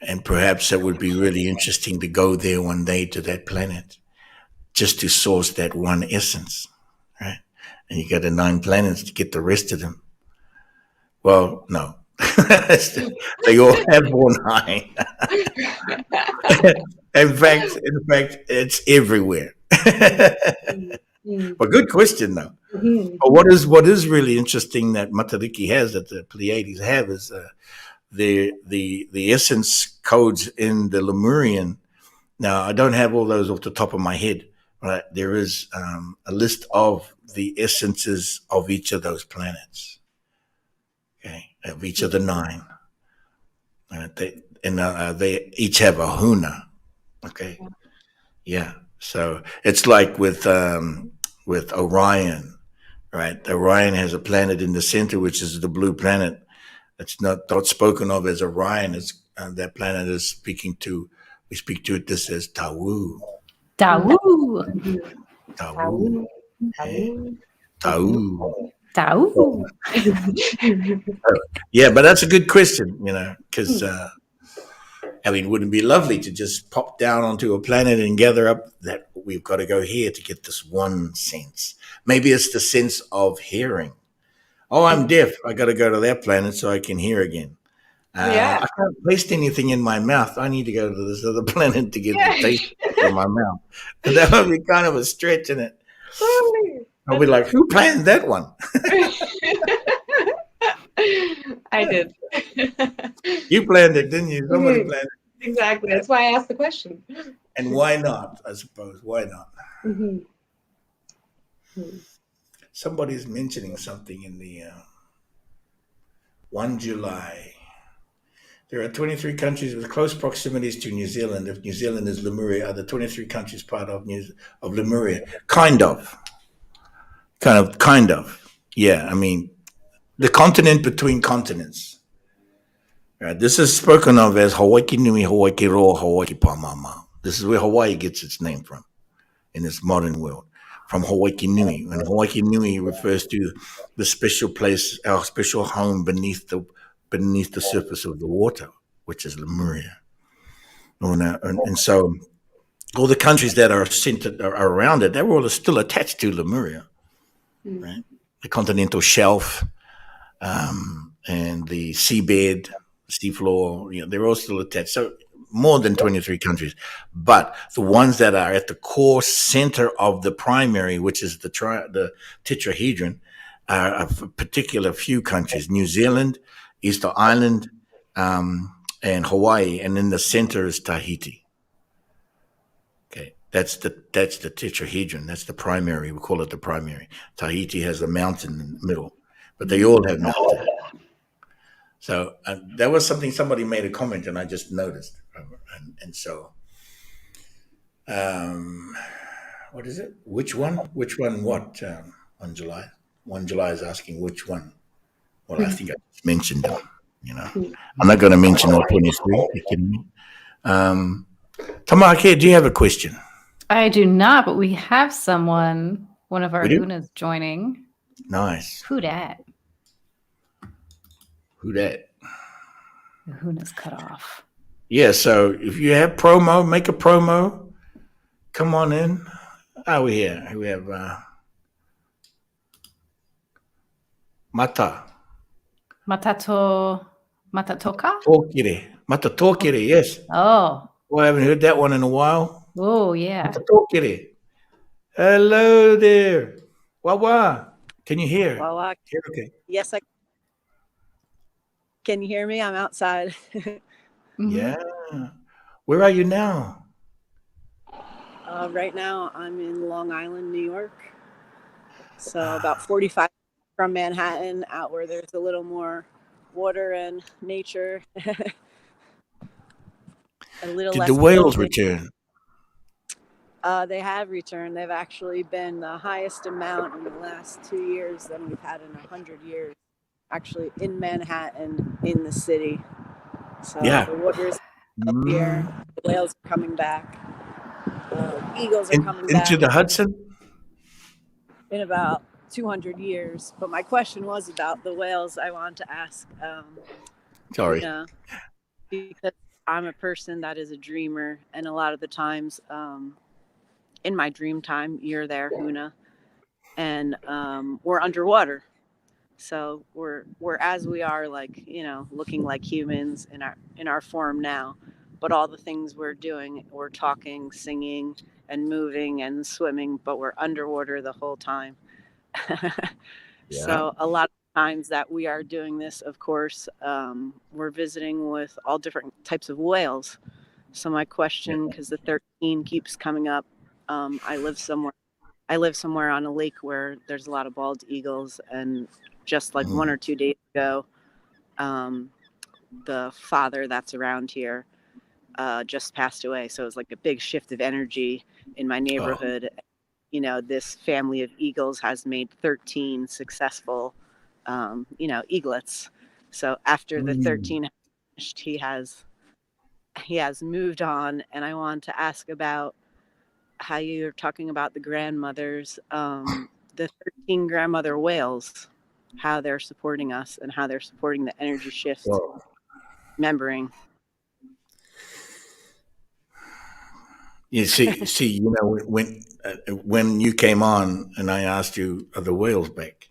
And perhaps it would be really interesting to go there one day to that planet just to source that one essence, right? And you got the 9 planets to get the rest of them. Well, no. They all have 9. In fact, it's everywhere. But good question, though. But what is really interesting that Matariki has, that the Pleiades have, is the essence codes in the Lemurian. Now, I don't have all those off the top of my head, but there is a list of the essences of each of those planets. Okay, of each of the 9. They each have a Huna. Okay, yeah. So it's like with Orion, right? Orion has a planet in the center, which is the blue planet. It's not spoken of as Orion. It's that planet is speaking to. We speak to it this as Tau. Tau. Tau. Tau. Tau. Yeah, but that's a good question, because wouldn't it be lovely to just pop down onto a planet and gather up that we've got to go here to get this one sense? Maybe it's the sense of hearing. Oh, I'm deaf. I got to go to that planet so I can hear again. I can't taste anything in my mouth. I need to go to this other planet to get the taste in my mouth. And that would be kind of a stretch in it. I'll be like, who planned that one? I did. You planned it, didn't you? Somebody planned it. Exactly. That's why I asked the question. And why not, I suppose? Why not? Somebody's mentioning something in the 1 July. There are 23 countries with close proximities to New Zealand. If New Zealand is Lemuria, are the 23 countries part of Lemuria? Kind of. Yeah, the continent between continents. Right, this is spoken of as Hawaii Nui, Hawaii Roa, Hawaii Pamama. This is where Hawaii gets its name from in this modern world, from Hawaii Nui. And Hawaii Nui refers to the special place, our special home beneath the surface of the water, which is Lemuria. And so all the countries that are centered around it, they're all still attached to Lemuria. Right? The continental shelf and the seabed, seafloor, they're all still attached. So more than 23 countries. But the ones that are at the core center of the primary, which is the tetrahedron, are a particular few countries: New Zealand, Easter Island, and Hawaii. And in the center is Tahiti. That's the tetrahedron. That's the primary. We call it the primary. Tahiti has a mountain in the middle, but they all have mountains. So that was something somebody made a comment, and I just noticed. And so What is it? Which one? Which one? What? On July? 1 July is asking which one. Well, I think I just mentioned them. I'm not going to mention all 23. You kidding me? Tamake, do you have a question? I do not, but we have someone. One of our We do? Hunas joining. Nice. Who dat? Who that? The Huna's cut off. Yeah, so if you have promo, make a promo. Come on in. We here. We have Mata. Matatoka? Mata Tokire, yes. Oh. Well, I haven't heard that one in a while. Oh, yeah. Mata Tokire. Hello there. Wawa. Can you hear? Wawa. Okay. Yes, I can. You hear me? I'm outside. Yeah. Where are you now? Right now, I'm in Long Island, New York. So about 45 from Manhattan, out where there's a little more water and nature. A little Did less the whales building. return? They have returned. They've actually been the highest amount in the last 2 years than we've had in 100 years. Actually, in Manhattan, in the city. So Yeah. the water's up here. The whales are coming back. Eagles are coming back. Into the Hudson? In about 200 years. But my question was about the whales. I wanted to ask. Sorry. Because I'm a person that is a dreamer, and a lot of the times in my dream time, you're there, Huna, and we're underwater. So we're as we are, like, looking like humans in our form now, but all the things we're doing, we're talking, singing, and moving and swimming, but we're underwater the whole time. So a lot of times that we are doing this, of course, we're visiting with all different types of whales. So my question, because the 13 keeps coming up, I live somewhere on a lake where there's a lot of bald eagles, and just like 1 or 2 days ago, the father that's around here just passed away. So it was like a big shift of energy in my neighborhood. This family of eagles has made 13 successful, eaglets. So after the 13 finished, he has moved on. And I want to ask about how you're talking about the grandmothers, the 13 grandmother whales, how they're supporting us and how they're supporting the energy shift, remembering. You see, when you came on and I asked you, are the whales back?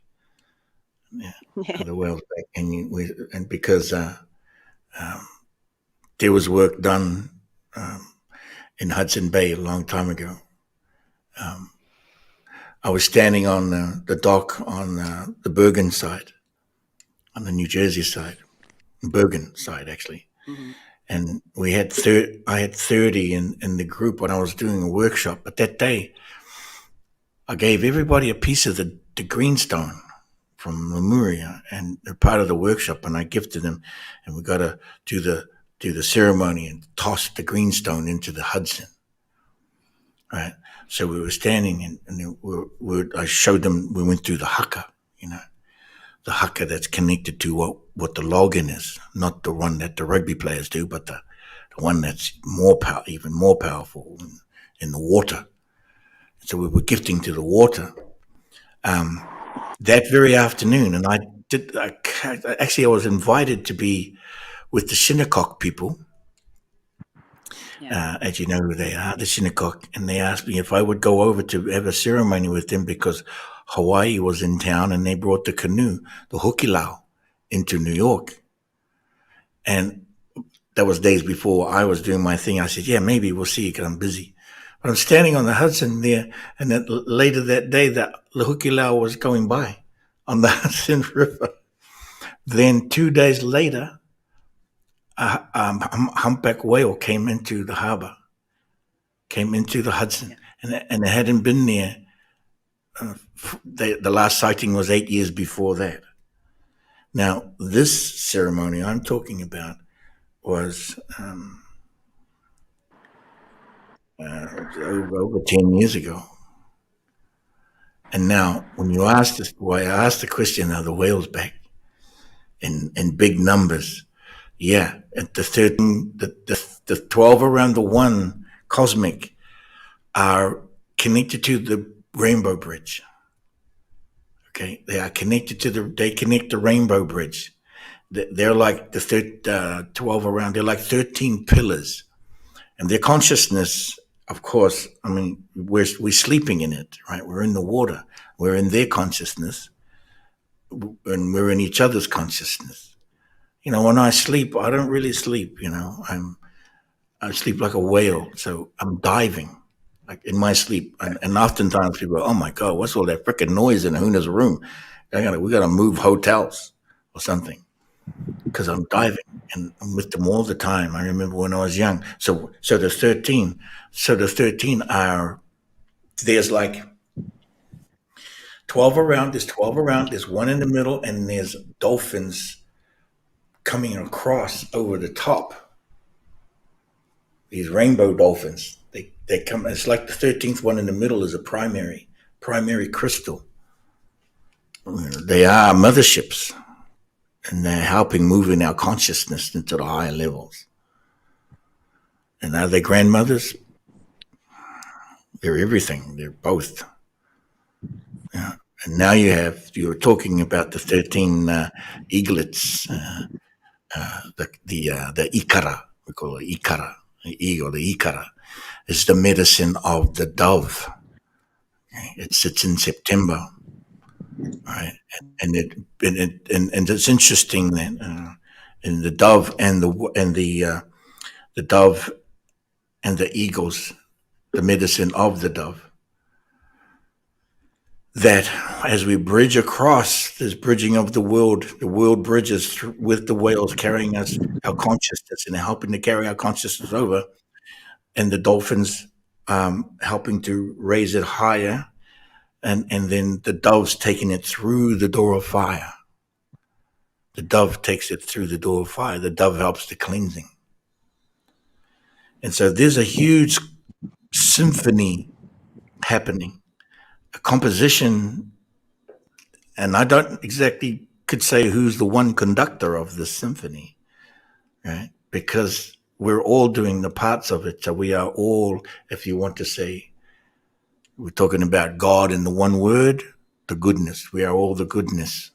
Yeah, are the whales back? And because there was work done in Hudson Bay a long time ago. I was standing on the dock on the Bergen side, on the New Jersey side, Bergen side actually. Mm-hmm. And I had 30 in the group when I was doing a workshop. But that day, I gave everybody a piece of the greenstone from Lemuria, and they're part of the workshop. And I gifted them, and we got to do the ceremony and toss the greenstone into the Hudson. Right. So we were standing, and I showed them. We went through the haka, the haka that's connected to what the login is, not the one that the rugby players do, but the one that's even more powerful in the water. So we were gifting to the water that very afternoon, and I was invited to be with the Shinnecock people. As you know who they are, the Shinnecock, and they asked me if I would go over to have a ceremony with them because Hawaii was in town and they brought the canoe, the Hokilau, into New York. And that was days before I was doing my thing. I said, yeah, maybe we'll see because I'm busy. But I'm standing on the Hudson there, and then later that day, the Hokilau was going by on the Hudson River. Then 2 days later, a humpback whale came into the harbor, came into the Hudson, and it hadn't been there. The last sighting was 8 years before that. Now, this ceremony I'm talking about was over 10 years ago. And now, when you ask this boy, I asked the question, are the whales back in big numbers? Yeah, at the 13, the 12 around the one cosmic are connected to the Rainbow Bridge. Okay, they are connected to they connect the Rainbow Bridge. They're like the 12 around, they're like 13 pillars. And their consciousness, of course, I mean, we're sleeping in it, right? We're in the water. We're in their consciousness, and we're in each other's consciousness. You know, when I sleep, I don't really sleep. You know, I sleep like a whale, so I'm diving, like in my sleep. And oftentimes people go, "Oh my God, what's all that freaking noise in Huna's room? We gotta move hotels or something," because I'm diving and I'm with them all the time. I remember when I was young. So the 13. So the 13 are, there's like 12 around. There's 12 around. There's one in the middle, and there's dolphins coming across over the top. These rainbow dolphins. They come. It's like the 13th one in the middle is a primary crystal. They are motherships, and they're helping moving our consciousness into the higher levels. And are they grandmothers? They're everything. They're both. Yeah. And now you were talking about the 13 eaglets, the ikara. We call it ikara, the eagle, the ikara. Is the medicine of the dove. Okay? It sits in September, right? And it's interesting that in the dove and the dove and the eagles, the medicine of the dove, that as we bridge across this bridging of the world bridges with the whales carrying us, our consciousness, and helping to carry our consciousness over, and the dolphins helping to raise it higher, and then the dove's taking it through the door of fire. The dove takes it through the door of fire. The dove helps the cleansing. And so there's a huge symphony happening, a composition, and I don't exactly could say who's the one conductor of this symphony, right? Because we're all doing the parts of it. So we are all, if you want to say, we're talking about God in the one word, the goodness. We are all the goodness.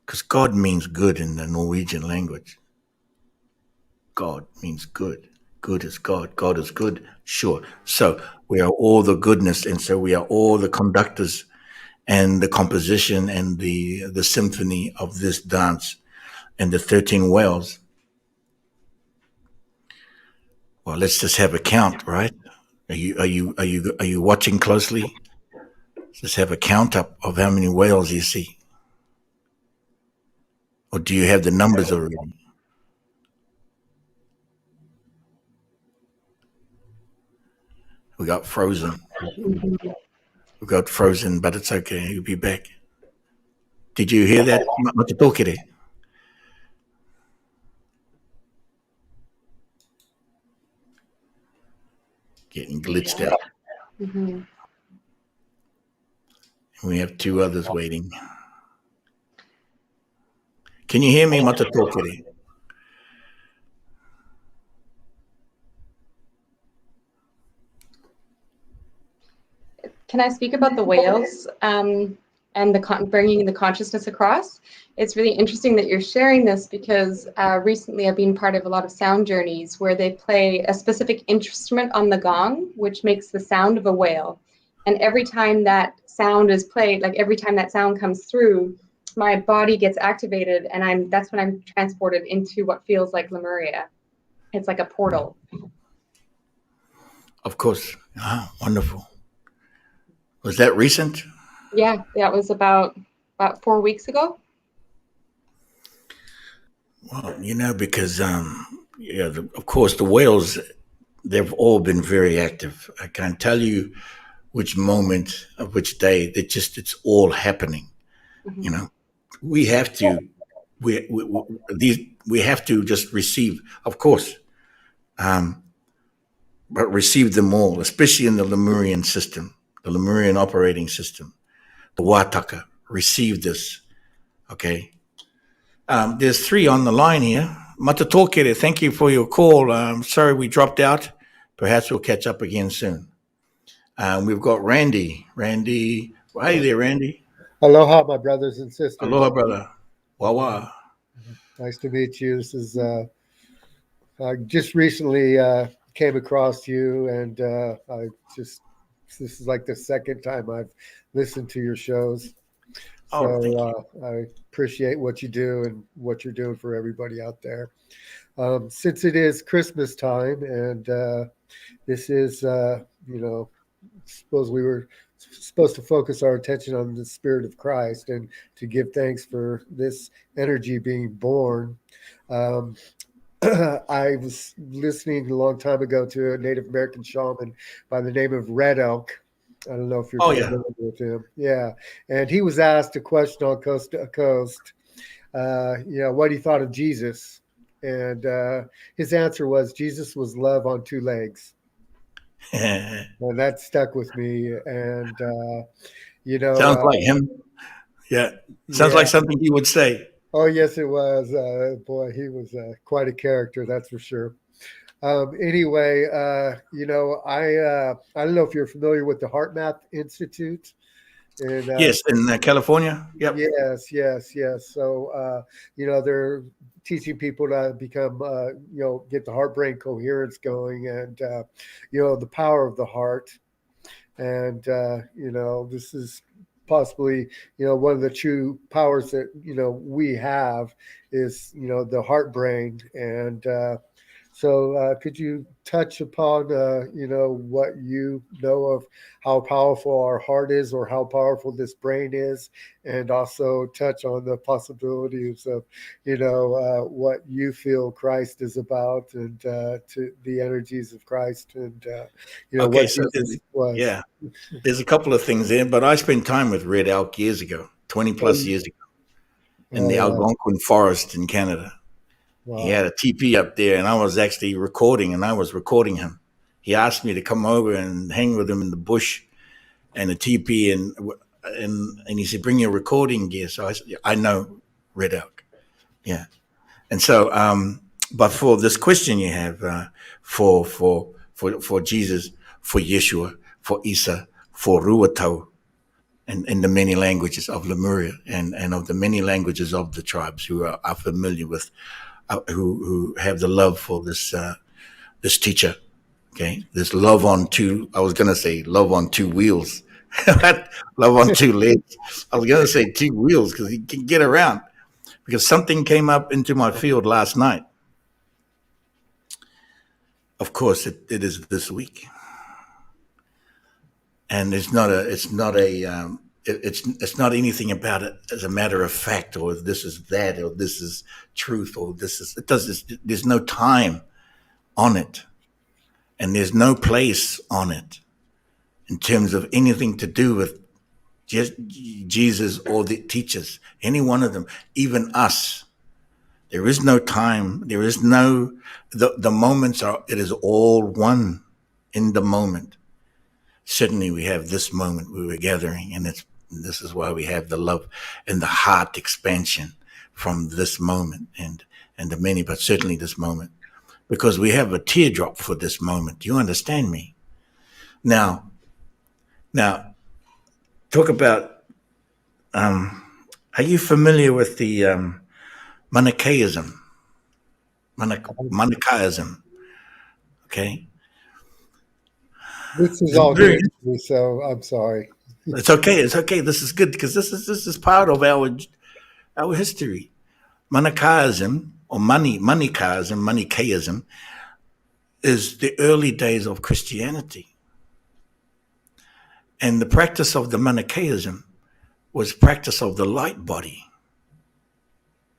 Because God means good in the Norwegian language. God means good. Good is God. God is good. Sure. So we are all the goodness. And so we are all the conductors and the composition and the symphony of this dance and the 13 whales. Well, let's just have a count, right? Are you watching closely? Let's have a count up of how many whales you see. Or do you have the numbers already? We got frozen. We got frozen, but it's okay. You'll be back. Did you hear that? Matutokere? Getting glitched out. Mm-hmm. We have two others waiting. Can you hear me, Matutokere? Can I speak about the whales and bringing the consciousness across? It's really interesting that you're sharing this because recently I've been part of a lot of sound journeys where they play a specific instrument on the gong, which makes the sound of a whale. And every time that sound is played, like every time that sound comes through, my body gets activated, and that's when I'm transported into what feels like Lemuria. It's like a portal. Of course. Ah, wonderful. Was that recent? Yeah, that was about 4 weeks ago. Well, because of course the whales, they've all been very active. I can't tell you which moment of which day. It's all happening. Mm-hmm. We have to we have to just receive. Of course, but received them all, especially in the Lemurian system, the Lemurian operating system. The Wataka received this. Okay. There's 3 on the line here. Matatokere, thank you for your call. Sorry we dropped out. Perhaps we'll catch up again soon. We've got Randy. Randy, hi there, Randy. Aloha, my brothers and sisters. Aloha, brother. Wawa. Nice to meet you. This is I just recently came across you, and this is like the second time I've listened to your shows. Oh, thank So I appreciate what you do and what you're doing for everybody out there. Since it is Christmas time, and this is, suppose we were supposed to focus our attention on the Spirit of Christ and to give thanks for this energy being born. I was listening a long time ago to a Native American shaman by the name of Red Elk. I don't know if you're familiar with him. Yeah. And he was asked a question on Coast to Coast, what he thought of Jesus. And his answer was, Jesus was love on 2 legs. And that stuck with me. And, sounds like him. Yeah. Sounds like something he would say. Oh, yes, it was. Boy, he was quite a character, that's for sure. Anyway, I don't know if you're familiar with the Heart Math Institute. Yes, in California. Yep. Yes. So, they're teaching people to become, get the heart-brain coherence going, and, the power of the heart. And, this is possibly, one of the true powers that, we have is, the heart brain. And so could you touch upon, what you know of how powerful our heart is, or how powerful this brain is, and also touch on the possibilities of, what you feel Christ is about, and to the energies of Christ, and, what Jesus was. Yeah. There's a couple of things there, but I spent time with Red Elk years ago, 20 plus years ago, in the Algonquin forest in Canada. Wow. He had a TP up there, and I was actually recording, and I was recording him. He asked me to come over and hang with him in the bush and a TP, and he said, bring your recording gear. So I said, I know Red Elk. Yeah. And so, but for this question you have, for Jesus, for Yeshua, for Isa, for Ruatau, and the many languages of Lemuria, and of the many languages of the tribes who are familiar with, who have the love for this teacher. Okay, this love on 2. I was gonna say love on 2 wheels, love on 2 legs. I was gonna say 2 wheels because he can get around. Because something came up into my field last night. Of course, it is this week. And it's not anything about it as a matter of fact, or this is that, or this is truth, or there's no time on it, and there's no place on it in terms of anything to do with just Jesus or the teachers, any one of them, even us. There is no time. There is no, the moments it is all one in the moment. Certainly we have this moment we were gathering, and this is why we have the love and the heart expansion from this moment and the many, but certainly this moment, because we have a teardrop for this moment. Do you understand me? Now, talk about, are you familiar with the Manichaeism? Manichaeism, okay? This is all good to me, so I'm sorry. It's okay. This is good, because this is part of our history. Manichaeism, or Manichaeism is the early days of Christianity. And the practice of the Manichaeism was practice of the light body,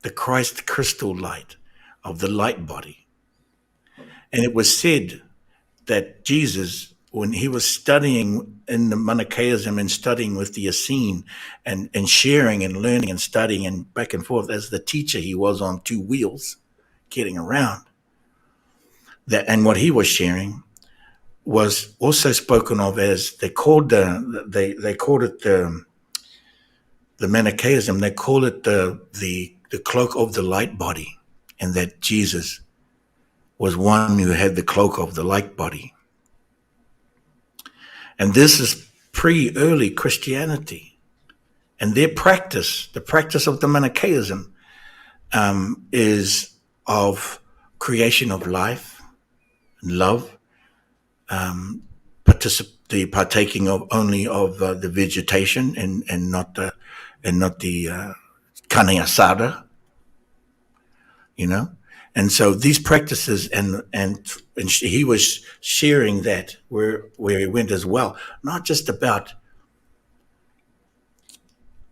the Christ crystal light of the light body. And it was said that Jesus, when he was studying in the Manichaeism and studying with the Essene and sharing and learning and studying and back and forth as the teacher, he was on 2 wheels getting around. And what he was sharing was also spoken of as they called it the Manichaeism. They call it the cloak of the light body, and that Jesus was one who had the cloak of the light body. And this is pre-early Christianity, and their practice, the practice of the Manichaeism, is of creation of life, love, the partaking of only of the vegetation and not the carne asada, And so these practices, and he was sharing that where he went as well, not just about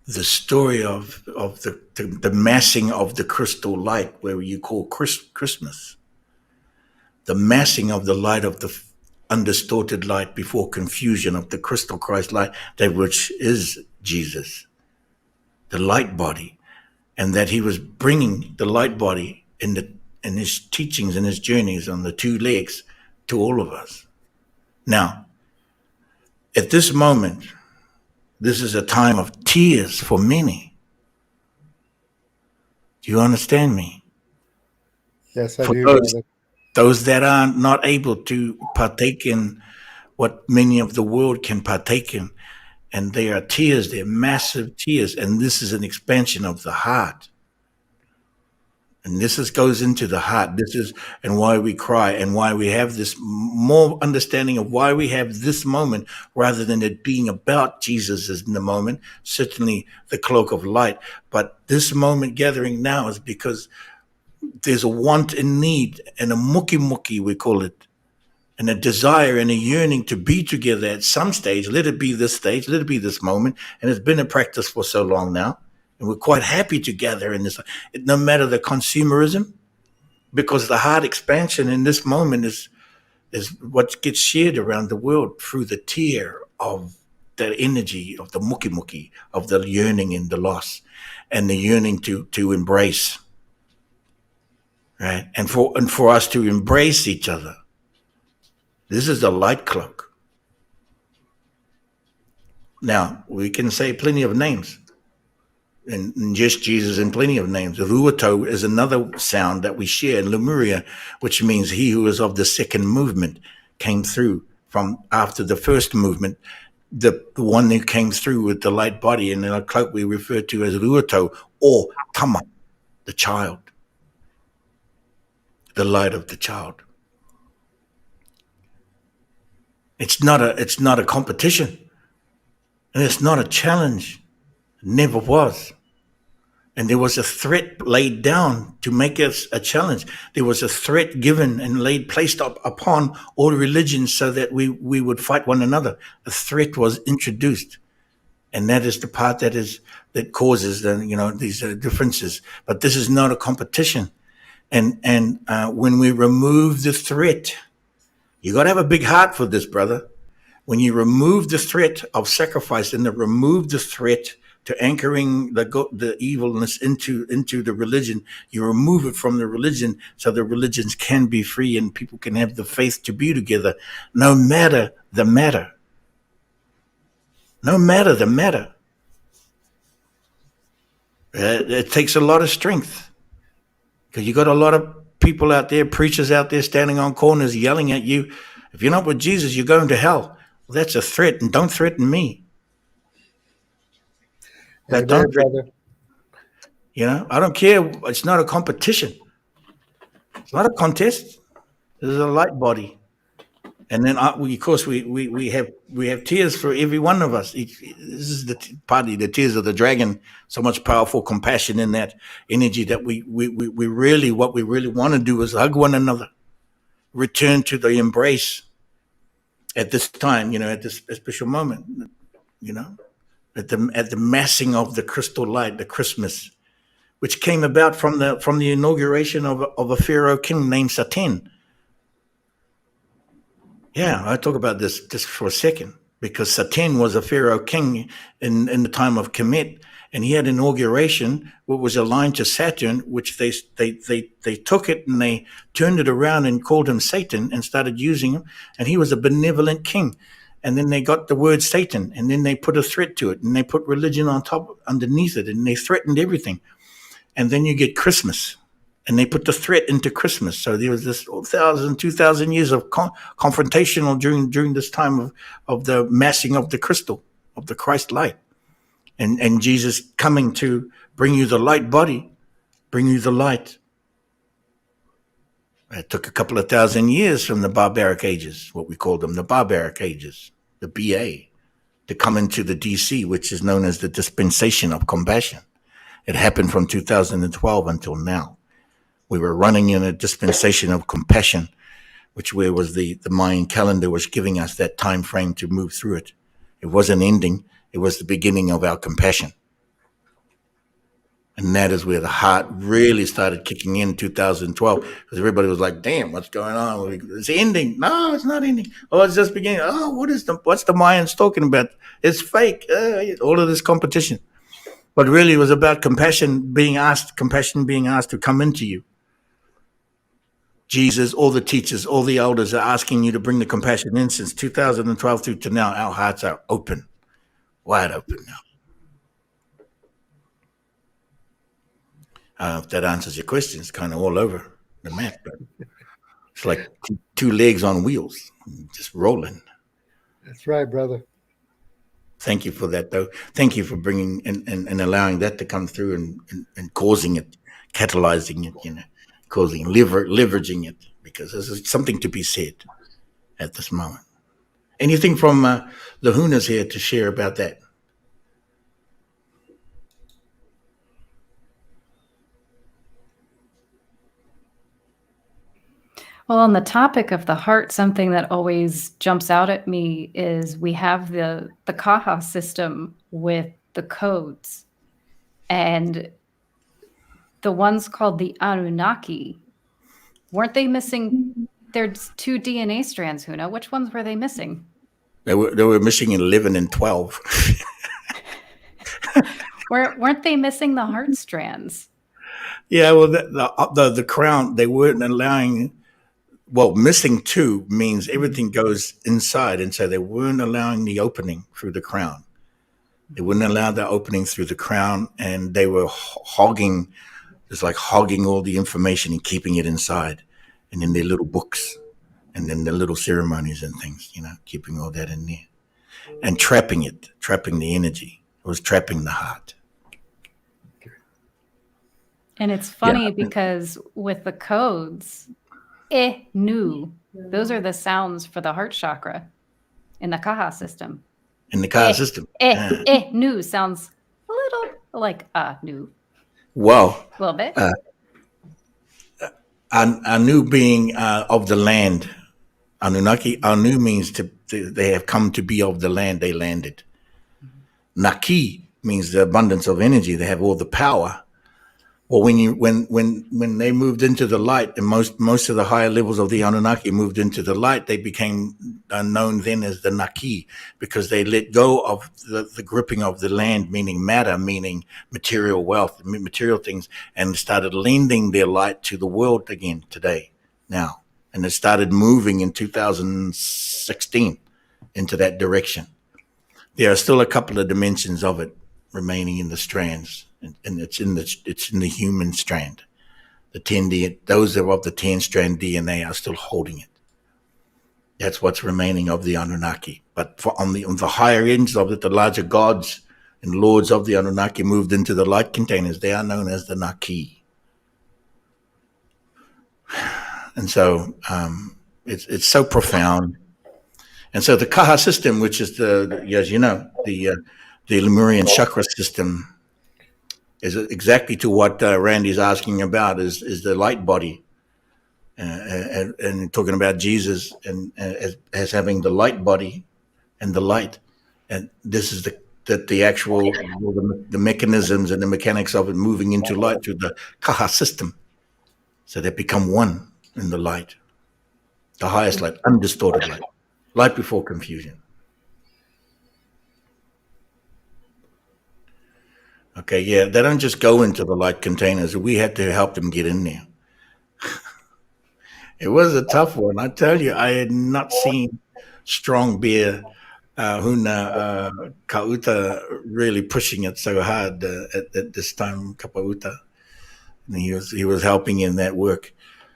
the story of the massing of the crystal light, where you call Christmas, the massing of the light of the undistorted light before confusion of the crystal Christ light, that which is Jesus, the light body, and that he was bringing the light body in his teachings and his journeys on the two legs to all of us. Now, at this moment, this is a time of tears for many. Do you understand me? Yes, I For do. those that are not able to partake in what many of the world can partake in, and they are tears, they're massive tears, and this is an expansion of the heart. And this goes into the heart. And why we cry, and why we have this more understanding of why we have this moment, rather than it being about Jesus in the moment, certainly the cloak of light. But this moment gathering now is because there's a want and need, and a muki, we call it, and a desire and a yearning to be together at some stage. Let it be this stage, let it be this moment. And it's been a practice for so long now. And we're quite happy to gather in this, no matter the consumerism, because the heart expansion in this moment is what gets shared around the world through the tear of the energy of the muki, of the yearning and the loss, and the yearning to embrace, right? And for us to embrace each other. This is the light cloak. Now, we can say plenty of names, and just Jesus in plenty of names. Ruato is another sound that we share in Lemuria, which means he who is of the second movement came through from after the first movement, the one who came through with the light body, and in our cloak we refer to as Ruato, or Tama, the child, the light of the child. It's not a competition, and it's not a challenge. It never was. And there was a threat laid down to make us a challenge. There was a threat given and placed upon all religions so that we would fight one another. A threat was introduced, and that is the part that causes these differences. But this is not a competition. And when we remove the threat, you got to have a big heart for this, brother. When you remove the threat of sacrifice and remove the threat to anchoring the evilness into the religion, you remove it from the religion so the religions can be free and people can have the faith to be together, no matter the matter. No matter the matter. It takes a lot of strength, because you got a lot of people out there, preachers out there standing on corners yelling at you, if you're not with Jesus, you're going to hell. Well, that's a threat, and don't threaten me. Amen, brother. I don't care. It's not a competition. It's not a contest. This is a light body. And then, of course, we have tears for every one of us. This is the tears of the dragon. So much powerful compassion in that energy that we really, what we really want to do is hug one another, return to the embrace at this time, at this special moment, at the massing of the crystal light, the Christmas, which came about from the inauguration of a pharaoh king named Satan. Yeah, I talk about this just for a second, because Satan was a pharaoh king in the time of Kemet, and he had an inauguration what was aligned to Saturn, which they took it and they turned it around and called him Satan and started using him, and he was a benevolent king. And then they got the word Satan, and then they put a threat to it, and they put religion on top underneath it, and they threatened everything. And then you get Christmas, and they put the threat into Christmas. So there was this 1,000, 2,000 years of confrontational during this time of the massing of the crystal, of the Christ light. And Jesus coming to bring you the light body, bring you the light. It took a couple of thousand years from the barbaric ages, what we call them, the barbaric ages, the BA, to come into the DC, which is known as the dispensation of compassion. It happened from 2012 until now. We were running in a dispensation of compassion, which was the Mayan calendar was giving us that time frame to move through it. It wasn't ending. It was the beginning of our compassion. And that is where the heart really started kicking in 2012, because everybody was like, damn, what's going on? It's ending. No, it's not ending. Oh, it's just beginning. Oh, what's the Mayans talking about? It's fake. All of this competition. But really it was about compassion being asked to come into you. Jesus, all the teachers, all the elders are asking you to bring the compassion in. Since 2012 through to now, our hearts are open, wide open now. I don't know if that answers your question. It's kind of all over the map, but it's like two legs on wheels, just rolling. That's right, brother. Thank you for that, though. Thank you for bringing and allowing that to come through and causing it, catalyzing it, leveraging it, because there's something to be said at this moment. Anything from the Hunas here to share about that? Well, on the topic of the heart, something that always jumps out at me is we have the Kaha system with the codes, and the ones called the Anunnaki. Weren't they missing? There's 2 DNA strands, Huna. Which ones were they missing? They were missing 11 and 12. Weren't they missing the heart strands? Yeah, well, the crown, they weren't allowing. Well, missing 2 means everything goes inside, and so they weren't allowing the opening through the crown. They wouldn't allow the opening through the crown, and they were hogging all the information and keeping it inside, and in their little books, and then the little ceremonies and things, keeping all that in there, and trapping the energy. It was trapping the heart. And it's funny because with the codes, nu, those are the sounds for the heart chakra in the Kaha system. In the Kaha system. Nu sounds a little like nu. Well, a little bit. Anu being of the land. Anunnaki, Anu means they have come to be of the land, they landed. Naki means the abundance of energy, they have all the power. Well, when they moved into the light, and most of the higher levels of the Anunnaki moved into the light, they became known then as the Naki, because they let go of the gripping of the land, meaning matter, meaning material wealth, material things, and started lending their light to the world again today, now. And it started moving in 2016 into that direction. There are still a couple of dimensions of it remaining in the strands. And it's in the human strand. The 10 those that are of the 10-strand DNA are still holding it. That's what's remaining of the Anunnaki. But on the higher ends of it, the larger gods and lords of the Anunnaki moved into the light containers. They are known as the Naki. And so it's so profound. And so the Kaha system, which is as you know, the Lemurian chakra system, is exactly to what Randy's asking about, is the light body, and talking about Jesus and as having the light body and the light, and this is the actual the mechanisms and the mechanics of it moving into light through the Kaha system, so they become one in the light, the highest light, undistorted light before confusion. Okay, yeah, they don't just go into the light containers. We had to help them get in there. It was a tough one. I tell you, I had not seen strong beer, Huna Kauta really pushing it so hard at this time, Kapauta. And he was helping in that work.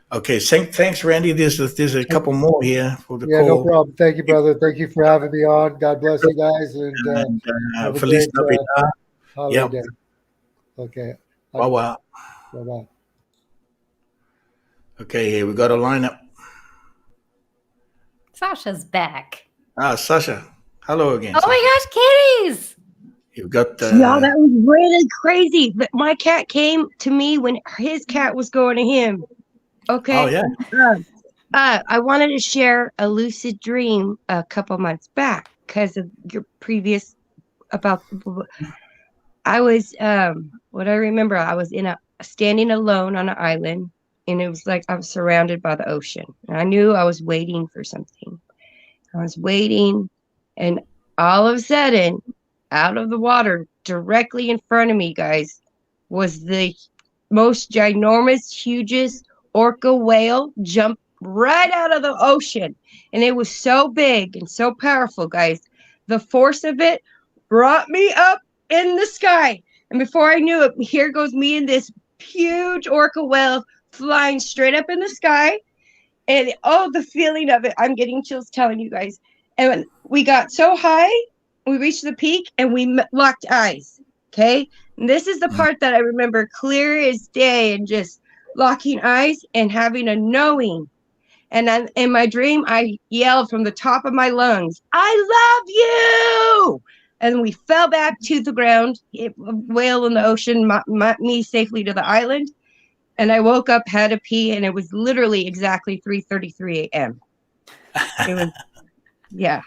Okay, thanks, Randy. There's a couple more here for the Yeah, no call. problem. Thank you, brother. Thank you for having me on. God bless you guys, and And have a Feliz great Navidad. holiday Yep. day. Okay. Wow, wow. Bye-bye. Okay, here we got a lineup. Sasha's back. Sasha. Hello again. Oh Sasha. my gosh, kitties! You've got. Yeah, that was really crazy. But my cat came to me when his cat was going to him. Okay. Oh, yeah. I wanted to share a lucid dream a couple months back because of your previous about. I was what I remember. I was standing alone on an island, and it was like I was surrounded by the ocean. And I knew I was waiting for something. I was waiting, and all of a sudden, out of the water, directly in front of me, guys, was the most ginormous, hugest orca whale jump right out of the ocean. And it was so big and so powerful, guys. The force of it brought me up in the sky. And before I knew it, here goes me and this huge orca whale flying straight up in the sky. And oh, the feeling of it, I'm getting chills telling you guys. And we got so high, we reached the peak and we locked eyes. Okay. And this is the part that I remember clear as day, and just locking eyes and having a knowing. And then in my dream, I yelled from the top of my lungs, I love you. And we fell back to the ground, a whale in the ocean, me safely to the island. And I woke up, had a pee, and it was literally exactly 3:33 a.m. It was, yeah,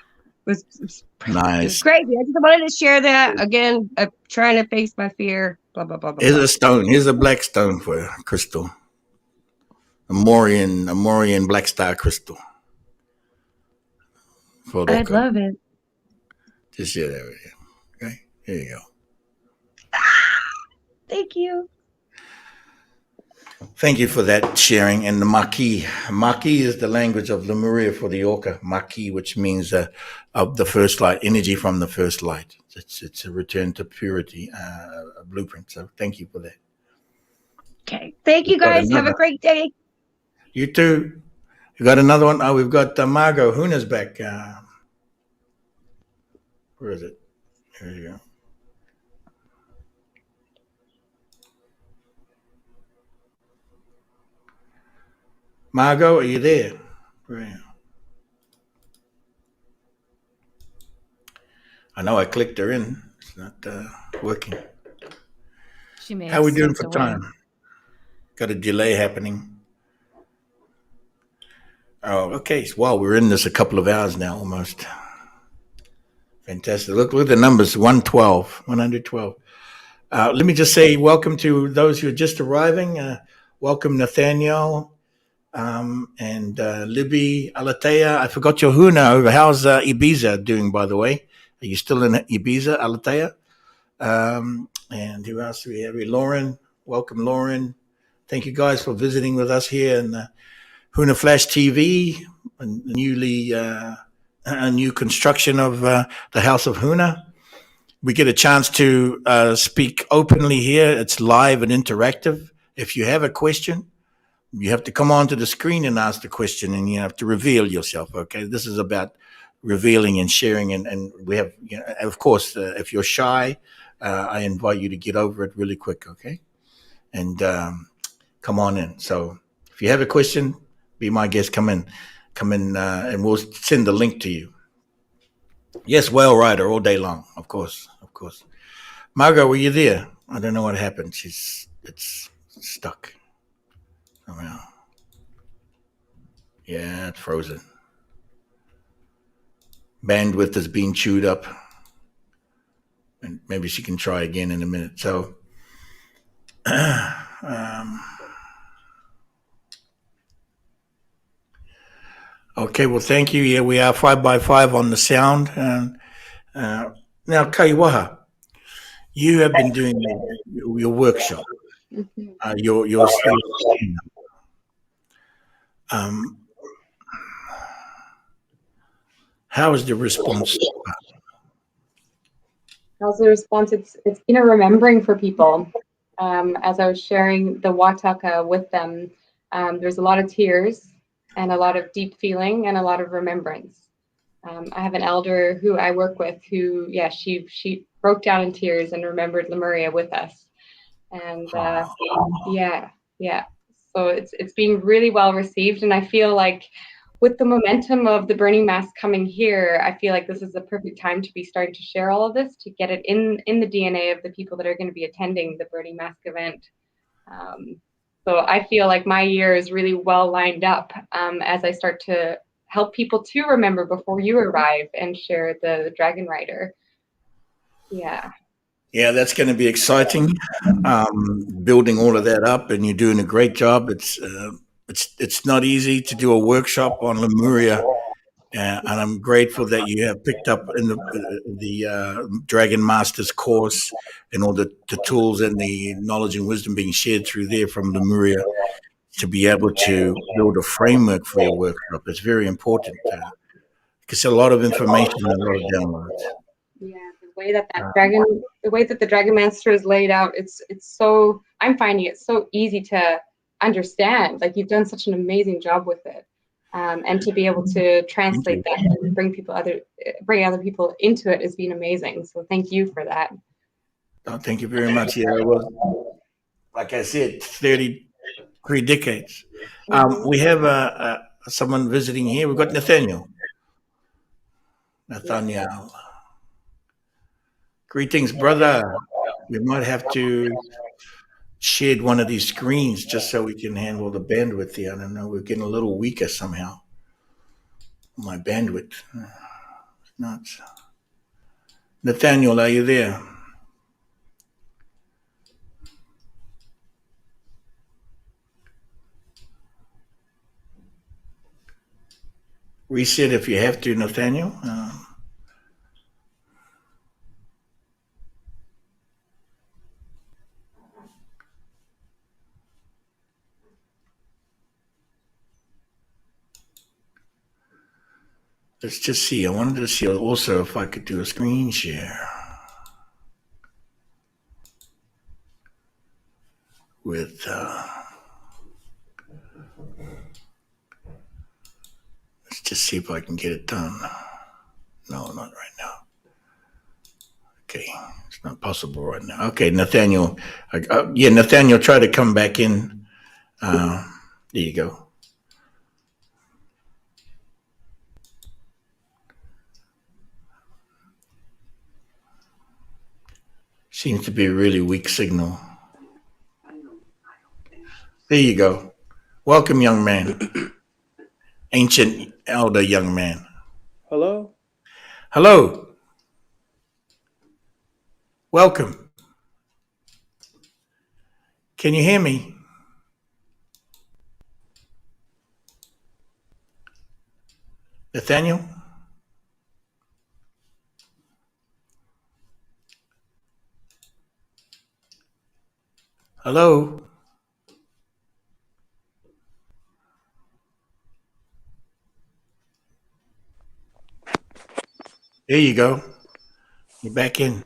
it was Nice. It was crazy. I just wanted to share that. Again, I'm trying to face my fear, blah, blah, blah, blah. Here's a stone. Here's a black stone for you, crystal. A Morian black star crystal. I'd love it. Just share that with you. Okay, here you go. Thank you. Thank you for that sharing. And the Maki. Maki is the language of Lemuria for the orca. Maki, which means of the first light, energy from the first light. It's a return to purity, a blueprint. So thank you for that. Okay. Thank you, guys. Have a great day. You too. You got another one? Oh, we've got Margot. Huna's back. Where is it? There you go. Margot, are you there? Where are you? I know I clicked her in. It's not working. She may. How are we doing for time? Got a delay happening. Oh, okay. Well, we're in this a couple of hours now, almost. Fantastic. Look at the numbers. 112. Let me just say welcome to those who are just arriving. Welcome, Nathaniel. And Libby, Alatea. I forgot your Huna. How's Ibiza doing, by the way? Are you still in Ibiza, Alatea? And who else do we have? Lauren. Welcome, Lauren. Thank you guys for visiting with us here in Huna Flash TV, a new construction of the House of Huna. We get a chance to speak openly here. It's live and interactive. If you have a question, you have to come onto the screen and ask the question, and you have to reveal yourself. Okay, this is about revealing and sharing, and we have, of course, if you're shy, I invite you to get over it really quick. Okay, and come on in. So if you have a question, be my guest. Come in, and we'll send the link to you. Yes, whale rider all day long. Of course. Margot, were you there? I don't know what happened. It's stuck. Oh, yeah, it's frozen. Bandwidth is being chewed up. And maybe she can try again in a minute. So, okay, well, thank you. Yeah, we are 5x5 on the sound. And now, Kaiwaha, You have been doing your workshop, Mhm. your um, how is the response? How's the response? It's been a remembering for people. As I was sharing the Wataka with them, there's a lot of tears and a lot of deep feeling and a lot of remembrance. I have an elder who I work with who, yeah, she broke down in tears and remembered Lemuria with us, and yeah, yeah. So it's being really well received, and I feel like with the momentum of the Burning Mass coming here, I feel like this is the perfect time to be starting to share all of this, to get it in the DNA of the people that are going to be attending the Burning Mask event. So I feel like my year is really well lined up as I start to help people to remember before you arrive and share the Dragon Rider. Yeah. Yeah, that's going to be exciting. Building all of that up, and you're doing a great job. It's not easy to do a workshop on Lemuria, and I'm grateful that you have picked up in the Dragon Masters course and all the tools and the knowledge and wisdom being shared through there from Lemuria to be able to build a framework for your workshop. It's very important because a lot of information and a lot of downloads. Yeah, the way that the Dragon Master is laid out, it's so, I'm finding it so easy to understand. Like you've done such an amazing job with it, and to be able to Thank translate you. that and bring other people into it has been amazing. So thank you for that. Oh, thank you very much. Yeah, it was, like I said, 33 decades. We have someone visiting here. We've got Nathaniel. Nathaniel. Greetings, brother. We might have to share one of these screens just so we can handle the bandwidth here. I don't know. We're getting a little weaker somehow. My bandwidth. Nuts. Nathaniel, are you there? Reset if you have to, Nathaniel. Let's just see. I wanted to see also if I could do a screen share with. Let's just see if I can get it done. No, not right now. Okay, it's not possible right now. Okay, Nathaniel. Yeah, Nathaniel, try to come back in. There you go. Seems to be a really weak signal. There you go. Welcome, young man. Ancient elder young man. Hello? Hello. Welcome. Can you hear me? Nathaniel? Hello? There you go. You're back in.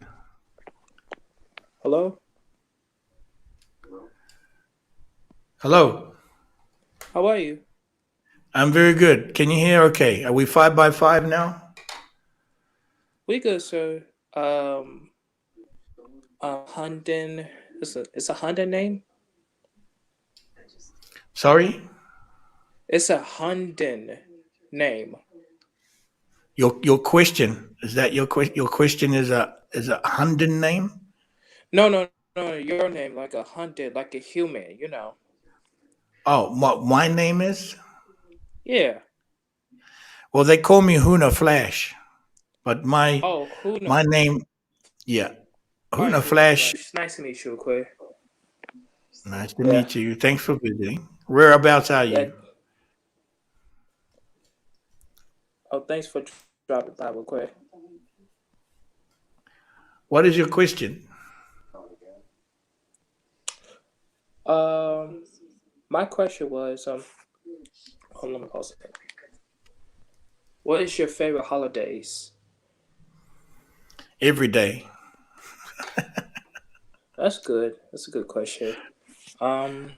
Hello? Hello. How are you? I'm very good. Can you hear okay? Are we 5x5 now? We good, sir. Hunden. It's a Hunden name? Sorry? It's a Hunden name. Your question, is that your question is a Hunden name? No, no, no, your name, like a Hunden, like a human, you know. Oh, my name is? Yeah. Well, they call me Huna Flash, but my Oh, Huna. my name, yeah, All right, Huna Huna Flash. Flash. Nice to meet you, Quay. Nice to Yeah. meet you. Thanks for visiting. Whereabouts are Yeah. you? Oh, thanks for dropping by, Quay. What is your question? Um, my question was, hold on, let me pause it. What is your favorite holidays? Every day. That's good. That's a good question. Um,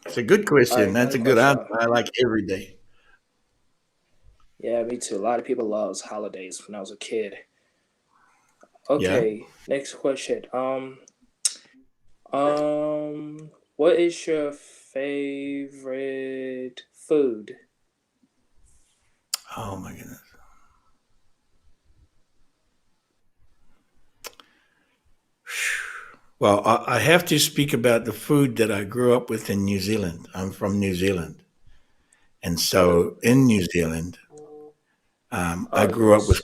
It's a good all right, question. That's another a good answer. question. I like every day. Yeah, me too. A lot of people loves holidays when I was a kid. Yeah. Okay, next question. What is your favorite food? Oh my goodness. Well, I have to speak about the food that I grew up with in New Zealand. I'm from New Zealand, and Oh, so in New Zealand, I oh grew up with yes,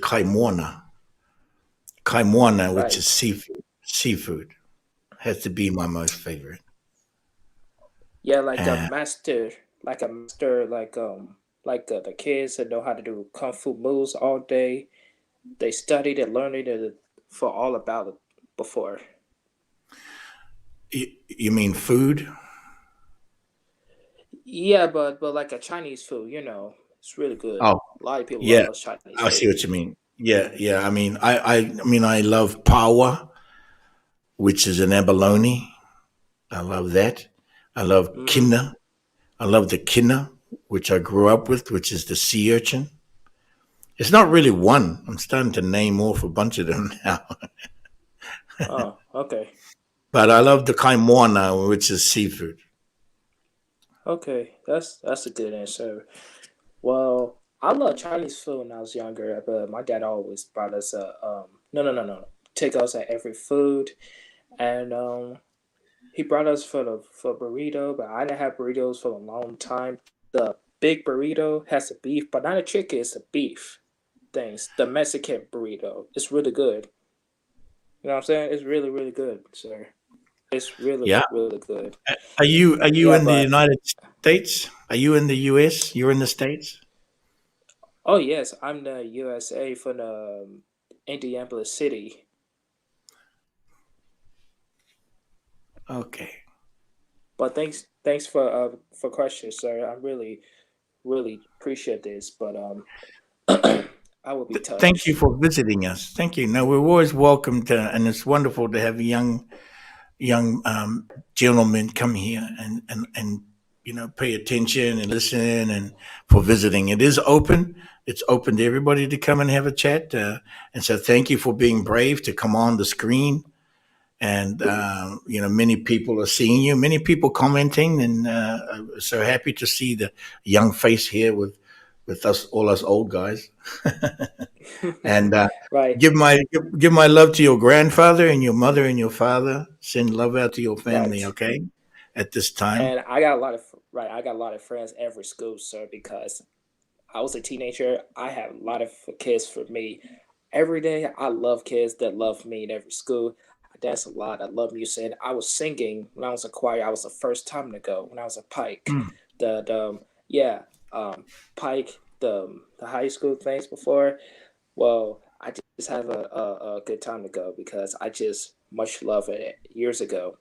kaimona. Kaimona, which right. is seafood. Seafood has to be my most favorite. Yeah, like a And master, like the kids that know how to do kung fu moves all day. They studied and learned it for all about it before. you mean food? Yeah, but like a Chinese food, it's really good. Oh, A lot of people yeah. love Chinese I see food. what you mean. Yeah, yeah. I mean, I love pawa, which is an abalone. I love that. I love Mm-hmm. kina. I love the kina, which I grew up with, which is the sea urchin. It's not really one. I'm starting to name off a bunch of them now. Oh, okay. But I love the kaimona, which is seafood. Okay, that's a good answer. Well, I love Chinese food when I was younger, but my dad always brought us no, take us at every food, and he brought us for burrito, but I didn't have burritos for a long time. The big burrito has the beef, but not the chicken, it's the beef things. The Mexican burrito, it's really good. You know what I'm saying? It's really really good, sir. It's really Yeah. really good. Are you Yeah, in the but United States? Are you in the US? You're in the States? oh yes, I'm the USA from the Indianapolis city. Okay. But thanks for questions, sir. I really appreciate this. But I will be Thank you touched. for visiting us. Thank you. No, we're always welcome to, and it's wonderful to have young gentlemen come here and pay attention and listen and for visiting. It is open. It's open to everybody to come and have a chat. And so, thank you for being brave to come on the screen. And many people are seeing you. Many people commenting, and I'm so happy to see the young face here with us, all us old guys. And Right, give my love to your grandfather and your mother and your father. Send love out to your family, right. okay? At this time. And I got a lot of right. I got a lot of friends every school, sir, because I was a teenager. I have a lot of kids for me. Every day, I love kids that love me in every school. I dance a lot. I love music. I was singing when I was a choir. I was the first time to go when I was a Pike. Mm. Yeah, Pike, the high school things before. Well, I just have a good time to go because I just much love it years ago.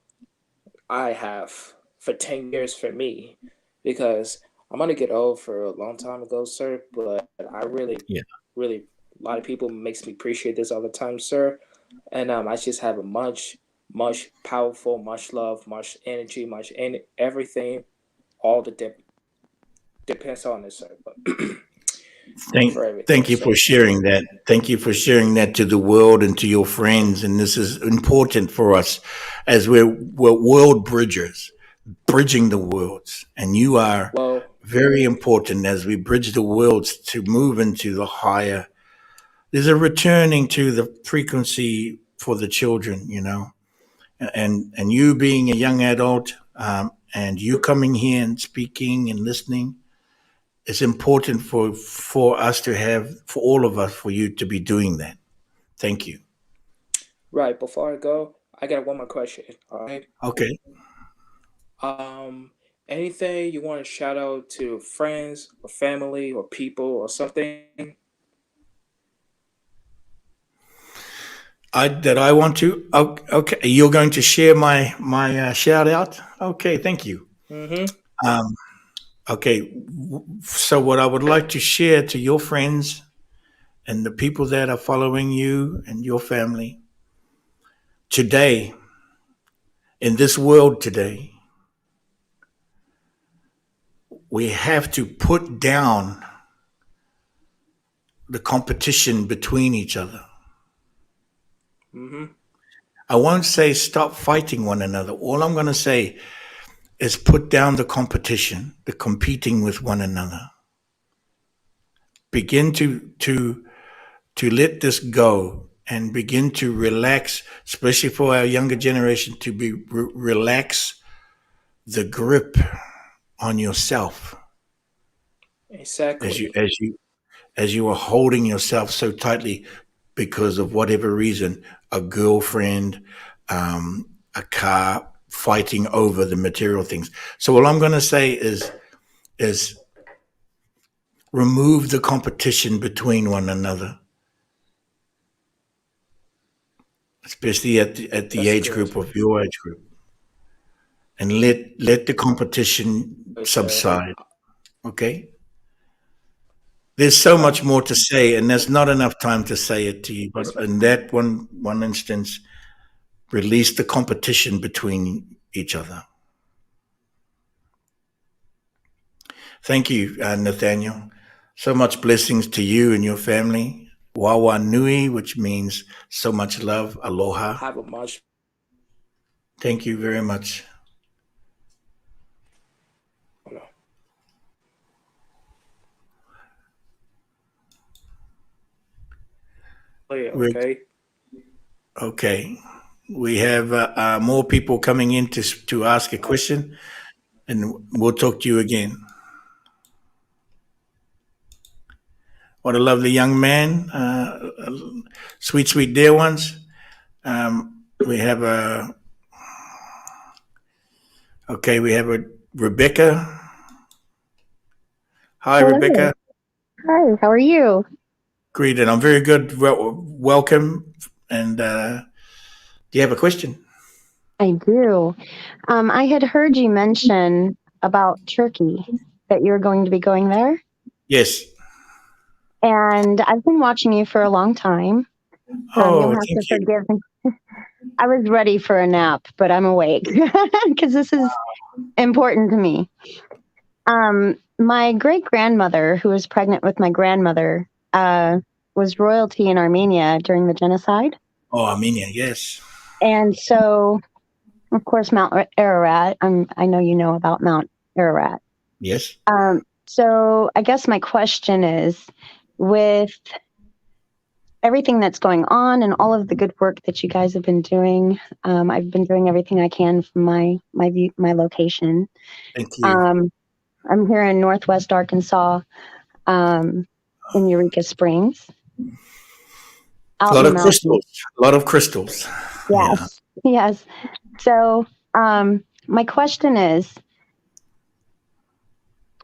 I have for 10 years for me because I'm gonna get old for a long time ago, sir. But I Yeah. really, a lot of people makes me appreciate this all the time, sir. And I just have a much powerful, much love, much energy, everything. All the depends on it, sir. But Thank for thank everything, you for sir. sharing that. Thank you for sharing that to the world and to your friends. And this is important for us as we're world bridgers, bridging the worlds. And you are Well, very important as we bridge the worlds to move into the higher. There's a returning to the frequency for the children, and you being a young adult, and you coming here and speaking and listening, it's important for us to have, for all of us, for you to be doing that. Thank you. right before I go, I got one more question. All right. Okay. Um, Anything you want to shout out to friends or family or people or something? I want to. Okay, you're going to share my shout out. Okay, thank you. Mm-hmm. Um, okay, so what I would like to share to your friends and the people that are following you and your family today, in this world today, we have to put down the competition between each other. Mm-hmm. I won't say stop fighting one another. All I'm going to say is put down the competition, the competing with one another. Begin to let this go and begin to relax, especially for our younger generation, to be relax the grip on yourself as Exactly. you are holding yourself so tightly because of whatever reason, a girlfriend, a car, fighting over the material things. So all I'm going to say is remove the competition between one another, especially at the That's age good. group of your age group, and let the competition Okay. subside. Okay. There's so Uh, much more to say, and there's not enough time to say it to you. But yes. in that one instance, release the competition between each other. Thank you, Nathaniel. So much blessings to you and your family. Wawa Nui, which means so much love. Aloha. Have a much. Thank you very much. Oh, no. Rick, Okay. okay. We have more people coming in to ask a question, and we'll talk to you again. What a lovely young man. Sweet, sweet dear ones. We have we have a Rebecca. Hi, Hello. Rebecca. Hi, how are you? Greeted. I'm very good. Welcome. And do you have a question? I do. I had heard you mention about Turkey, that you're going to be going there. Yes. And I've been watching you for a long time. You'll Oh, have thank to you. forgive me. I was ready for a nap, but I'm awake because this is important to me. My great grandmother, who was pregnant with my grandmother, was royalty in Armenia during the genocide. Oh, Armenia. Yes. And so, of course, Mount Ararat. I know you know about Mount Ararat. Yes. So I guess my question is, with everything that's going on and all of the good work that you guys have been doing, I've been doing everything I can from my location. Thank you. Um, I'm here in Northwest Arkansas, in Eureka Springs, A out in lot the of mountains. crystals. A lot of crystals. Yeah. Yes, yes. So my question is,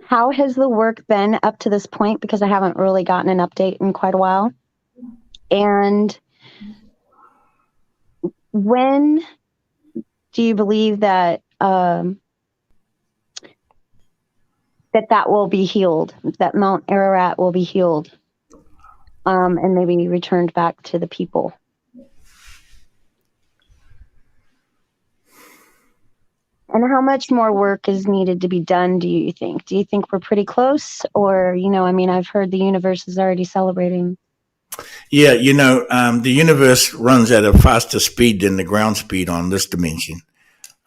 how has the work been up to this point? Because I haven't really gotten an update in quite a while. And when do you believe that that will be healed? That Mount Ararat will be healed, and maybe returned back to the people? And how much more work is needed to be done, do you think? Do you think we're pretty close? Or, I mean, I've heard the universe is already celebrating. Yeah, the universe runs at a faster speed than the ground speed on this dimension.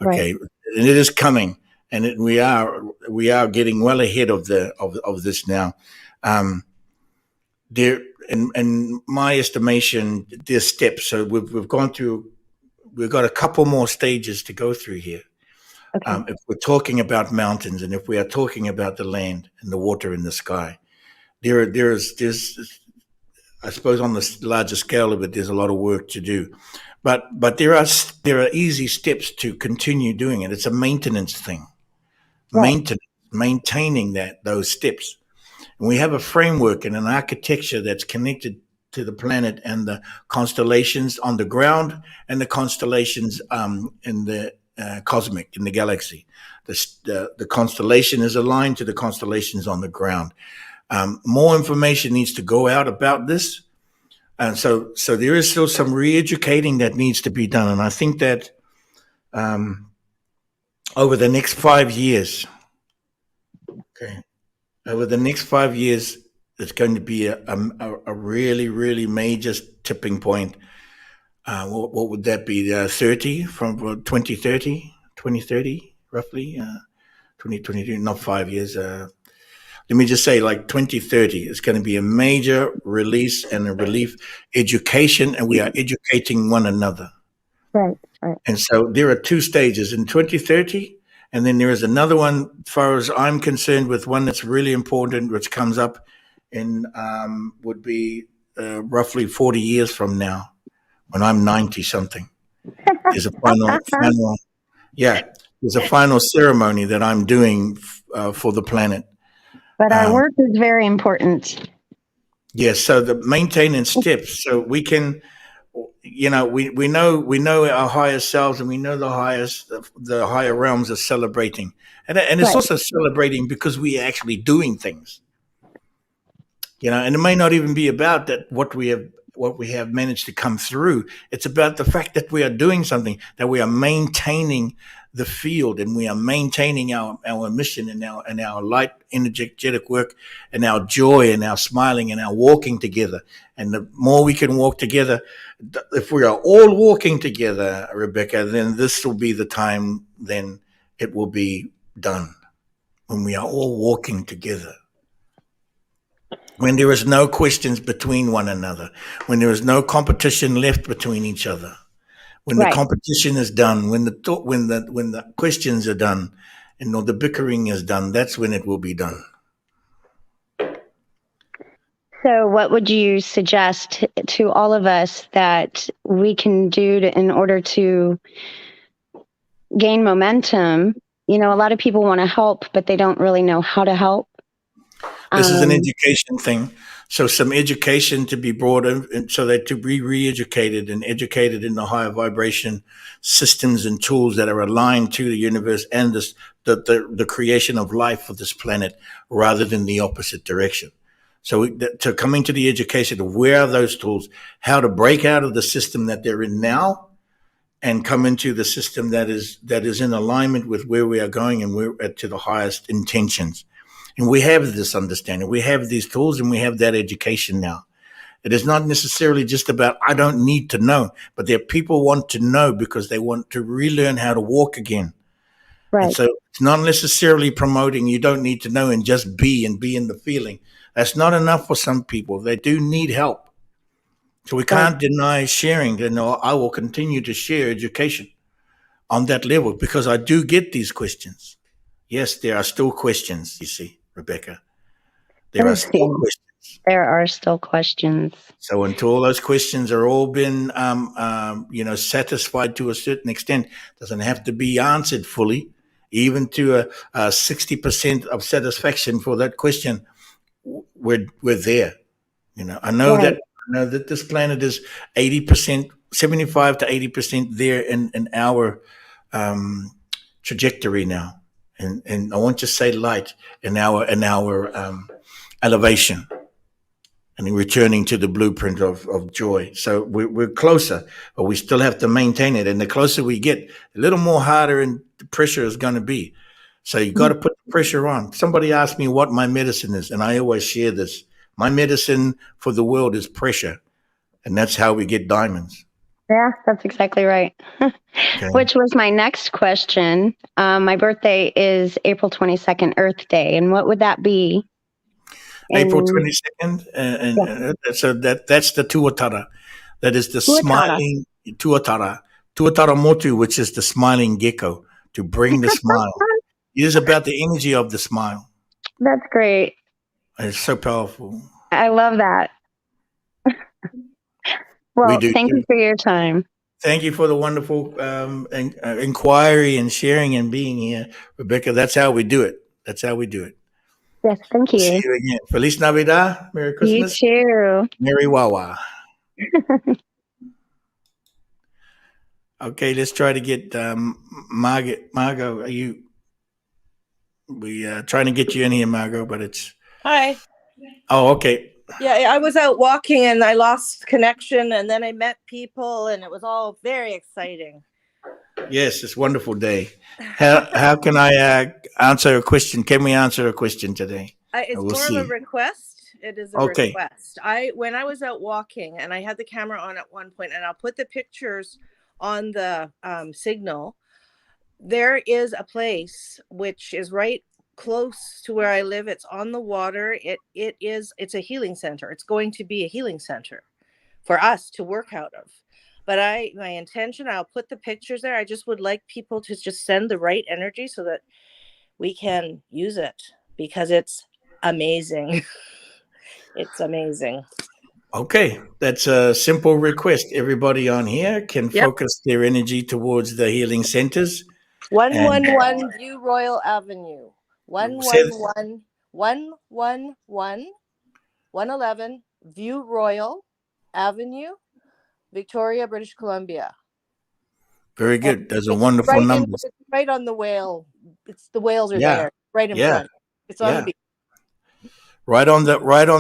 Right. Okay, and it is coming, and we are getting well ahead of this now. Um, there, in my estimation, there's steps. So we've gone through. We've got a couple more stages to go through here. Okay. If we're talking about mountains, and if we are talking about the land and the water and the sky, there's I suppose on the larger scale of it, there's a lot of work to do, but there are easy steps to continue doing it. It's a maintenance thing, Right. maintaining those steps, and we have a framework and an architecture that's connected to the planet and the constellations on the ground and the constellations in the cosmic, in the galaxy. The constellation is aligned to the constellations on the ground. More information needs to go out about this. And so there is still some re-educating that needs to be done. And I think that over the next 5 years, over the next 5 years, it's going to be a really, really major tipping point. What would that be? 30 from 2030, roughly? 2022, not 5 years. Let me just say, like 2030, it's going to be a major release and a relief education, and we are educating one another. Right. And so there are 2 stages in 2030, and then there is another one, as far as I'm concerned, with one that's really important, which comes up in would be roughly 40 years from now, when I'm 90 something. There's a there's a final ceremony that I'm doing for the planet. But our work is very important. Yes, so the maintenance steps, so we can, we know our higher selves, and we know the higher realms are celebrating, and it's also celebrating because we are actually doing things, and it may not even be about that what we have managed to come through. It's about the fact that we are doing something, that we are maintaining the field, and we are maintaining our mission and our light energetic work and our joy and our smiling and our walking together. And the more we can walk together, if we are all walking together, Rebecca, then this will be the time, then it will be done, when we are all walking together. When there is no questions between one another, when there is no competition left between each other, when the competition is done, when the questions are done, and the bickering is done, that's when it will be done. So what would you suggest to all of us that we can do in order to gain momentum? A lot of people want to help, but they don't really know how to help. This is an education thing. So some education to be brought in, so that to be re-educated and educated in the higher vibration systems and tools that are aligned to the universe and the creation of life for this planet, rather than the opposite direction. So to come into the education of where are those tools, how to break out of the system that they're in now, and come into the system that is in alignment with where we are going, and we're to the highest intentions. And we have this understanding, we have these tools, and we have that education now. It is not necessarily just about, I don't need to know, but there are people want to know because they want to relearn how to walk again. Right. And so it's not necessarily promoting you don't need to know and just be in the feeling. That's not enough for some people. They do need help. So we can't deny sharing. And I will continue to share education on that level, because I do get these questions. Yes, there are still questions, you see, Rebecca. There are still questions. There are still questions. So until those questions are all been, satisfied to a certain extent, doesn't have to be answered fully, even to a 60% of satisfaction for that question, we're there. I know that this planet is 80%, 75 to 80% there in our trajectory now. And I won't just say light, in our elevation, and returning to the blueprint of joy. So we're closer, but we still have to maintain it. And the closer we get, a little more harder and the pressure is going to be. So you got to put the pressure on. Somebody asked me what my medicine is, and I always share this. My medicine for the world is pressure, and that's how we get diamonds. Yeah, that's exactly right. Okay. Which was my next question. My birthday is April 22nd, Earth Day. And what would that be? April 22nd? So that's the Tuatara. That is the smiling Tuatara. Tuatara Motu, which is the smiling gecko, to bring the smile. It is about the energy of the smile. That's great. It's so powerful. I love that. Well, thank you for your time. Thank you for the wonderful inquiry and sharing and being here, Rebecca. That's how we do it. Yes, thank See you. you again. Feliz Navidad. Merry You Christmas. too. Merry Wawa. Okay, let's try to get Margot, are you? We trying to get you in here, Margot, but it's. Hi. Oh, okay. Yeah, I was out walking and I lost connection, and then I met people, and it was all very exciting. Yes, it's a wonderful day. How can I answer a question? Can we answer a question today? It's We'll more of see. a request. It is a Okay. request. When I was out walking, and I had the camera on at one point, and I'll put the pictures on the signal. There is a place which is right close to where I live. It's on the water. It's a healing center. It's going to be a healing center for us to work out of. But my intention, I'll put the pictures there. I just would like people to just send the right energy so that we can use it, because it's amazing. It's amazing. Okay, that's a simple request. Everybody on here can focus their energy towards the healing centers. 111 View Royal Avenue. Said- 111 View Royal Avenue, Victoria, British Columbia. Very good. Those are It's wonderful numbers. It's right on the whale. The whales are Yeah. there, right in Yeah. front. It's on the beach. Right on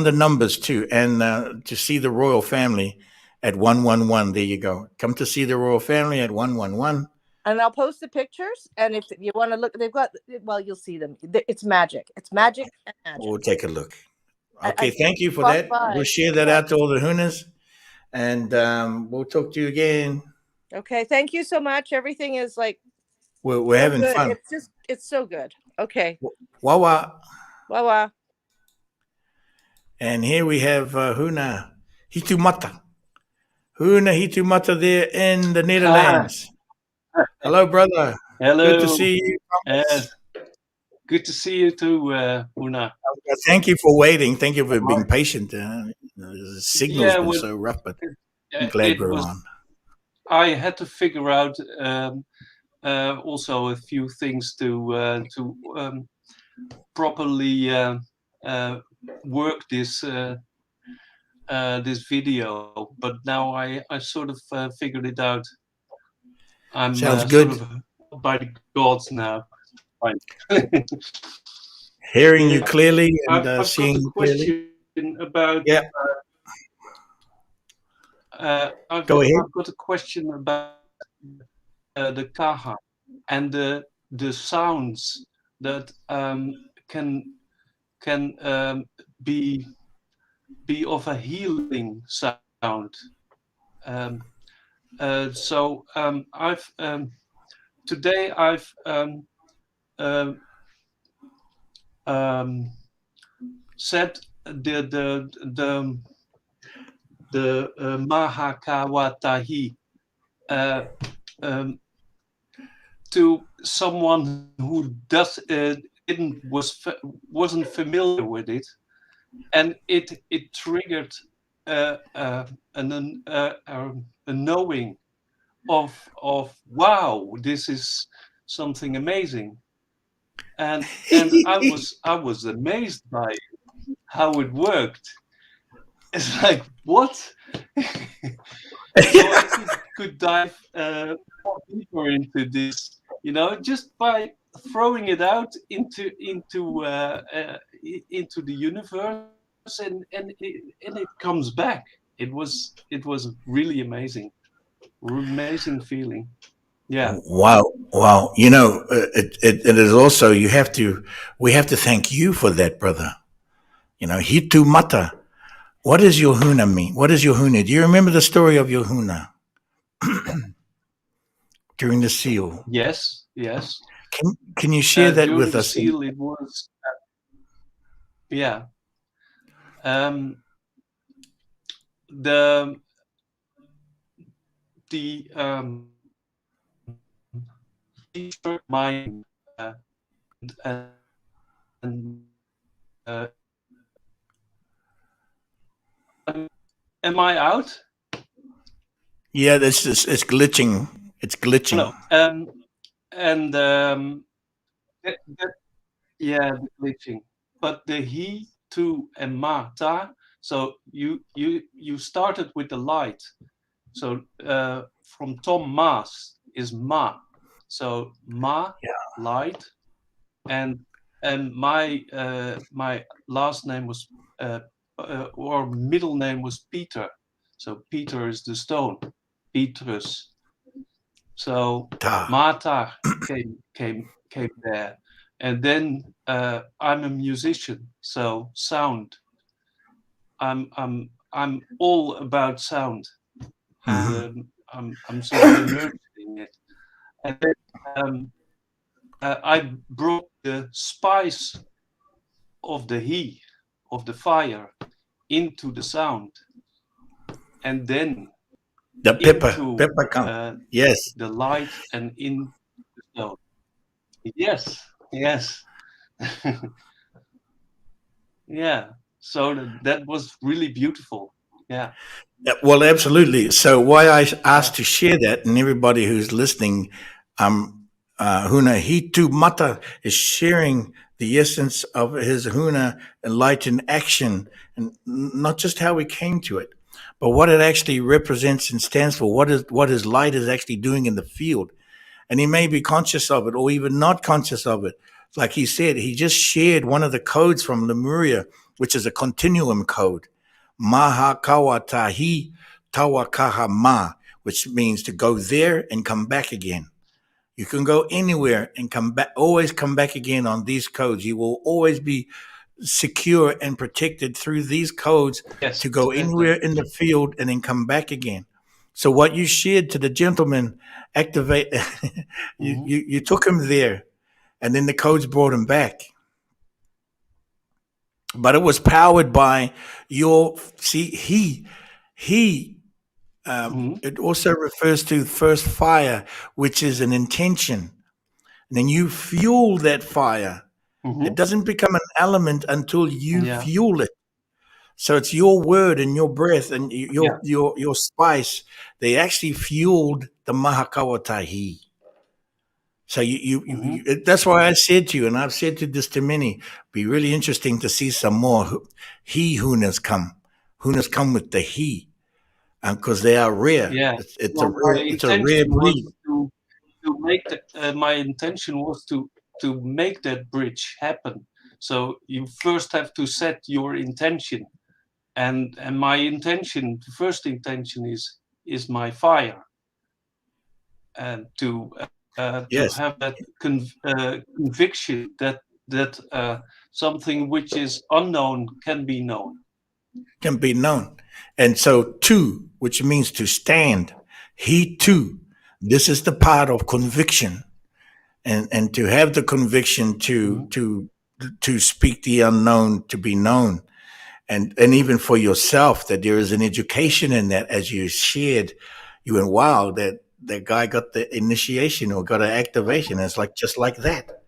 the numbers too, and to see the royal family at 111. There you go. Come to see the royal family at 111. And I'll post the pictures. And if you want to look, they've got. Well, you'll see them. It's magic. It's magic and magic. We'll take a look. Okay, thank you for that. We'll share that out to all the Hunas, and we'll talk to you again. Okay, thank you so much. Everything is like we're having good. fun. It's so good. Okay. Wawa. Wawa. And here we have Huna Hitumata. Huna Hitumata there in the Netherlands. Hello, brother. Hello. Good to see you. Good to see you too, Huna. Thank you for waiting. Thank you for being patient. The signal's been so rough, but I'm glad we're on. I had to figure out also a few things to properly work this this video, but now I sort of figured it out. I'm Sounds good. Sort of by the gods now. Hearing you clearly and I've seeing got a question clearly. About. Yeah. I've Go ahead. got a question about the kaha and the sounds that can be of a healing sound. So I've today I've said the Mahakawatahi to someone who wasn't familiar with it, and it triggered a knowing of wow, this is something amazing, and I was amazed by how it worked. It's like, what? So I could dive more deeper into this, just by throwing it out into the universe, and it comes back. It was really amazing feeling. Yeah. Wow. It is also we have to thank you for that, brother. Hitu mata. What does your Huna mean? What is your Huna? Do you remember the story of your Huna during the seal? Yes. Can you share that with us? During the seal, it was the mind and am I out? Yeah, it's glitching. It's glitching. No, and yeah, glitching. but the he, tu, and ma, ta. So you started with the light. So from Tom Maas is ma. So ma, light, and my my last name was or middle name was Peter. So Peter is the stone, Petrus. So Mata came there, and then I'm a musician, so sound. I'm all about sound, and I'm sort of immersed in it. And then I brought the spice of the heat, of the fire, into the sound, and then the pepper come. Yes, the light and in the sound. Yes, yes. Yeah. So that was really beautiful. Yeah. Well, absolutely. So why I asked to share that, and everybody who's listening, Huna Hitu Mata is sharing the essence of his Huna enlightened action, and not just how we came to it, but what it actually represents and stands for. What his light is actually doing in the field, and he may be conscious of it or even not conscious of it. Like he said, he just shared one of the codes from Lemuria, which is a continuum code. Maha kawatahi tawakaha ma, which means to go there and come back again. You can go anywhere and come back, always come back again on these codes. You will always be secure and protected through these codes to go anywhere in the field and then come back again. So what you shared to the gentleman, activate, you took him there, and then the codes brought him back. But it was powered by your it also refers to first fire, which is an intention. And then you fuel that fire. It doesn't become an element until you fuel it. So it's your word and your breath and your spice. They actually fueled the Mahakawatahi. So that's why I said to you, and I've said to this to many, be really interesting to see some more he Hunas come. Hunas come with the he, because they are rare. Yeah. It's a rare breed. To make my intention was to make that bridge happen. So you first have to set your intention, and my intention, the first intention is my fire, and to have that conviction that something which is unknown can be known. Can be known. And so two, which means to stand, he too. This is the part of conviction. And to have the conviction to speak the unknown to be known. And even for yourself, that there is an education in that. As you shared, you went, wow, that guy got the initiation or got an activation. And it's like just like that.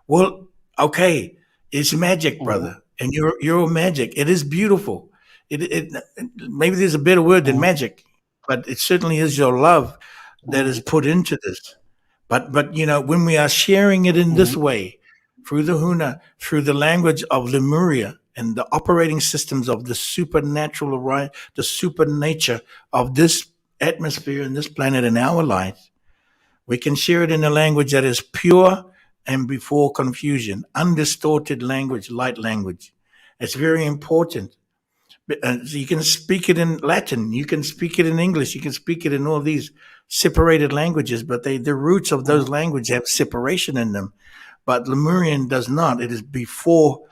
Well, okay, it's magic, brother, and you're magic. It is beautiful. It maybe there's a better word than magic, but it certainly is your love that is put into this. But when we are sharing it in this way, through the Huna, through the language of Lemuria and the operating systems of the supernatural, the super nature of this atmosphere and this planet in our lives, we can share it in a language that is pure and before confusion, undistorted language, light language. It's very important. So you can speak it in Latin, you can speak it in English, you can speak it in all these separated languages, but the roots of those languages have separation in them. But Lemurian does not. It is before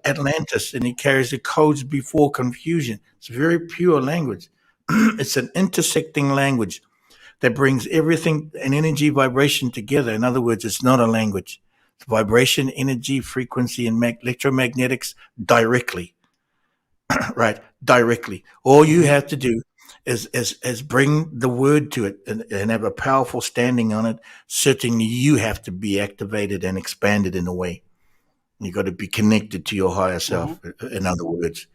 Atlantis, and it carries the codes before confusion. It's a very pure language. It's an intersecting language that brings everything and energy vibration together. In other words, it's not a language. It's vibration, energy, frequency, and electromagnetics directly. Right? Directly. All you have to do is bring the word to it and have a powerful standing on it. Certainly you have to be activated and expanded in a way. You got to be connected to your higher self, in other words.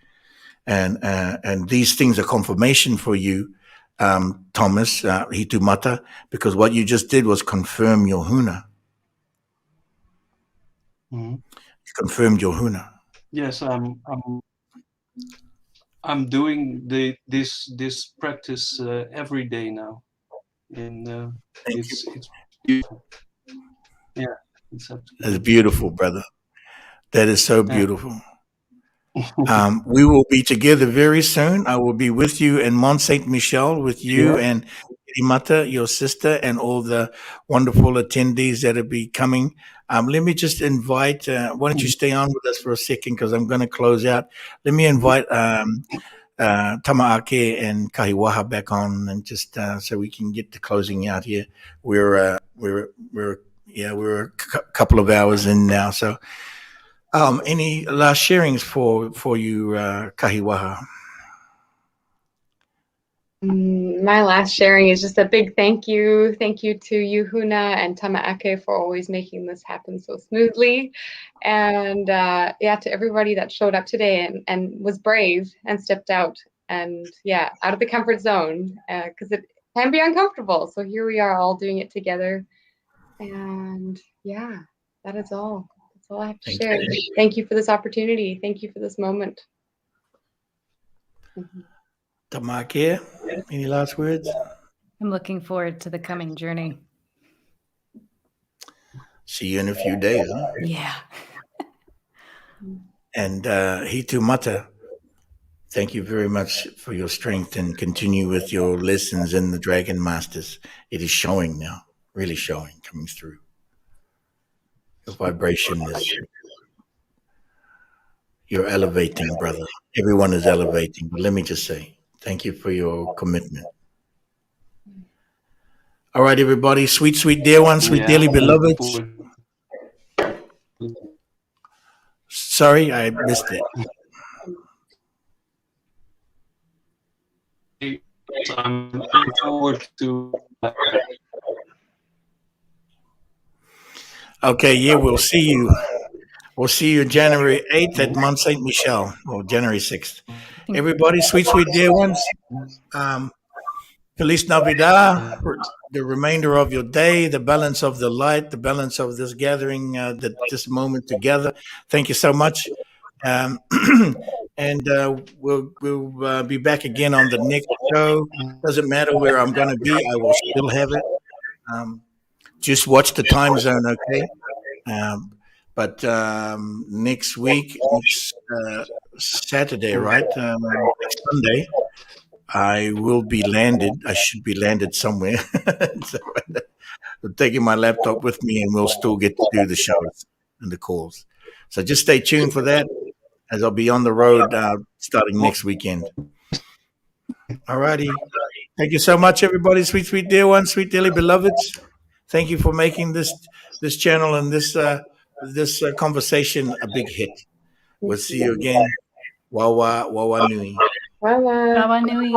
And these things are confirmation for you, Thomas, Hitumata, because what you just did was confirm your Huna. You confirmed your Huna. Yes, I'm doing this practice every day now, and it's beautiful. Yeah, it's That's absolutely beautiful, brother. That is so yeah. beautiful. We will be together very soon. I will be with you in Mont Saint Michel, with you Yeah. and Mata, your sister, and all the wonderful attendees that will be coming. Let me just invite. Why don't you stay on with us for a second, because I'm going to close out. Let me invite Tamaake and Kahiwaha back on, and just so we can get the closing out here. We're a couple of hours in now, so. Any last sharings for you, Kahiwaha? My last sharing is just a big thank you. Thank you to you, Huna and Tamaake, for always making this happen so smoothly. And yeah, to everybody that showed up today and was brave and stepped out and yeah, out of the comfort zone, because it can be uncomfortable. So here we are all doing it together. And yeah, that is all. That's all I have to Thank share. you. Thank you for this opportunity. Thank you for this moment. Tamake, any last words? I'm looking forward to the coming journey. See you in a few days, huh? Yeah. And Hitu Mata, thank you very much for your strength, and continue with your lessons in the Dragon Masters. It is showing now, really showing, coming through. Your vibration is, you're elevating, brother. Everyone is elevating. But let me just say, thank you for your commitment. All right, everybody. Sweet, sweet dear ones, sweet Yeah, dearly I'm looking beloveds. forward. Sorry, I missed it. I'm looking forward to. Okay, yeah, we'll see you. We'll see you January 8th at Mont Saint Michel, or January 6th. Everybody, sweet, sweet dear ones. Feliz Navidad, for the remainder of your day, the balance of the light, the balance of this gathering, this moment together. Thank you so much. Um, and we'll be back again on the next show. Doesn't matter where I'm going to be, I will still have it. Just watch the time zone, okay? Um, but next week, next Saturday, right? Next Sunday, I will be landed. I should be landed somewhere. So I'm taking my laptop with me, and we'll still get to do the shows and the calls. So just stay tuned for that, as I'll be on the road starting next weekend. All righty. Thank you so much, everybody. Sweet, sweet dear ones, sweet dearly beloveds. Thank you for making this channel and this conversation a big hit. We'll see you again. Wawa Nui. Wawa. Rawa Nui.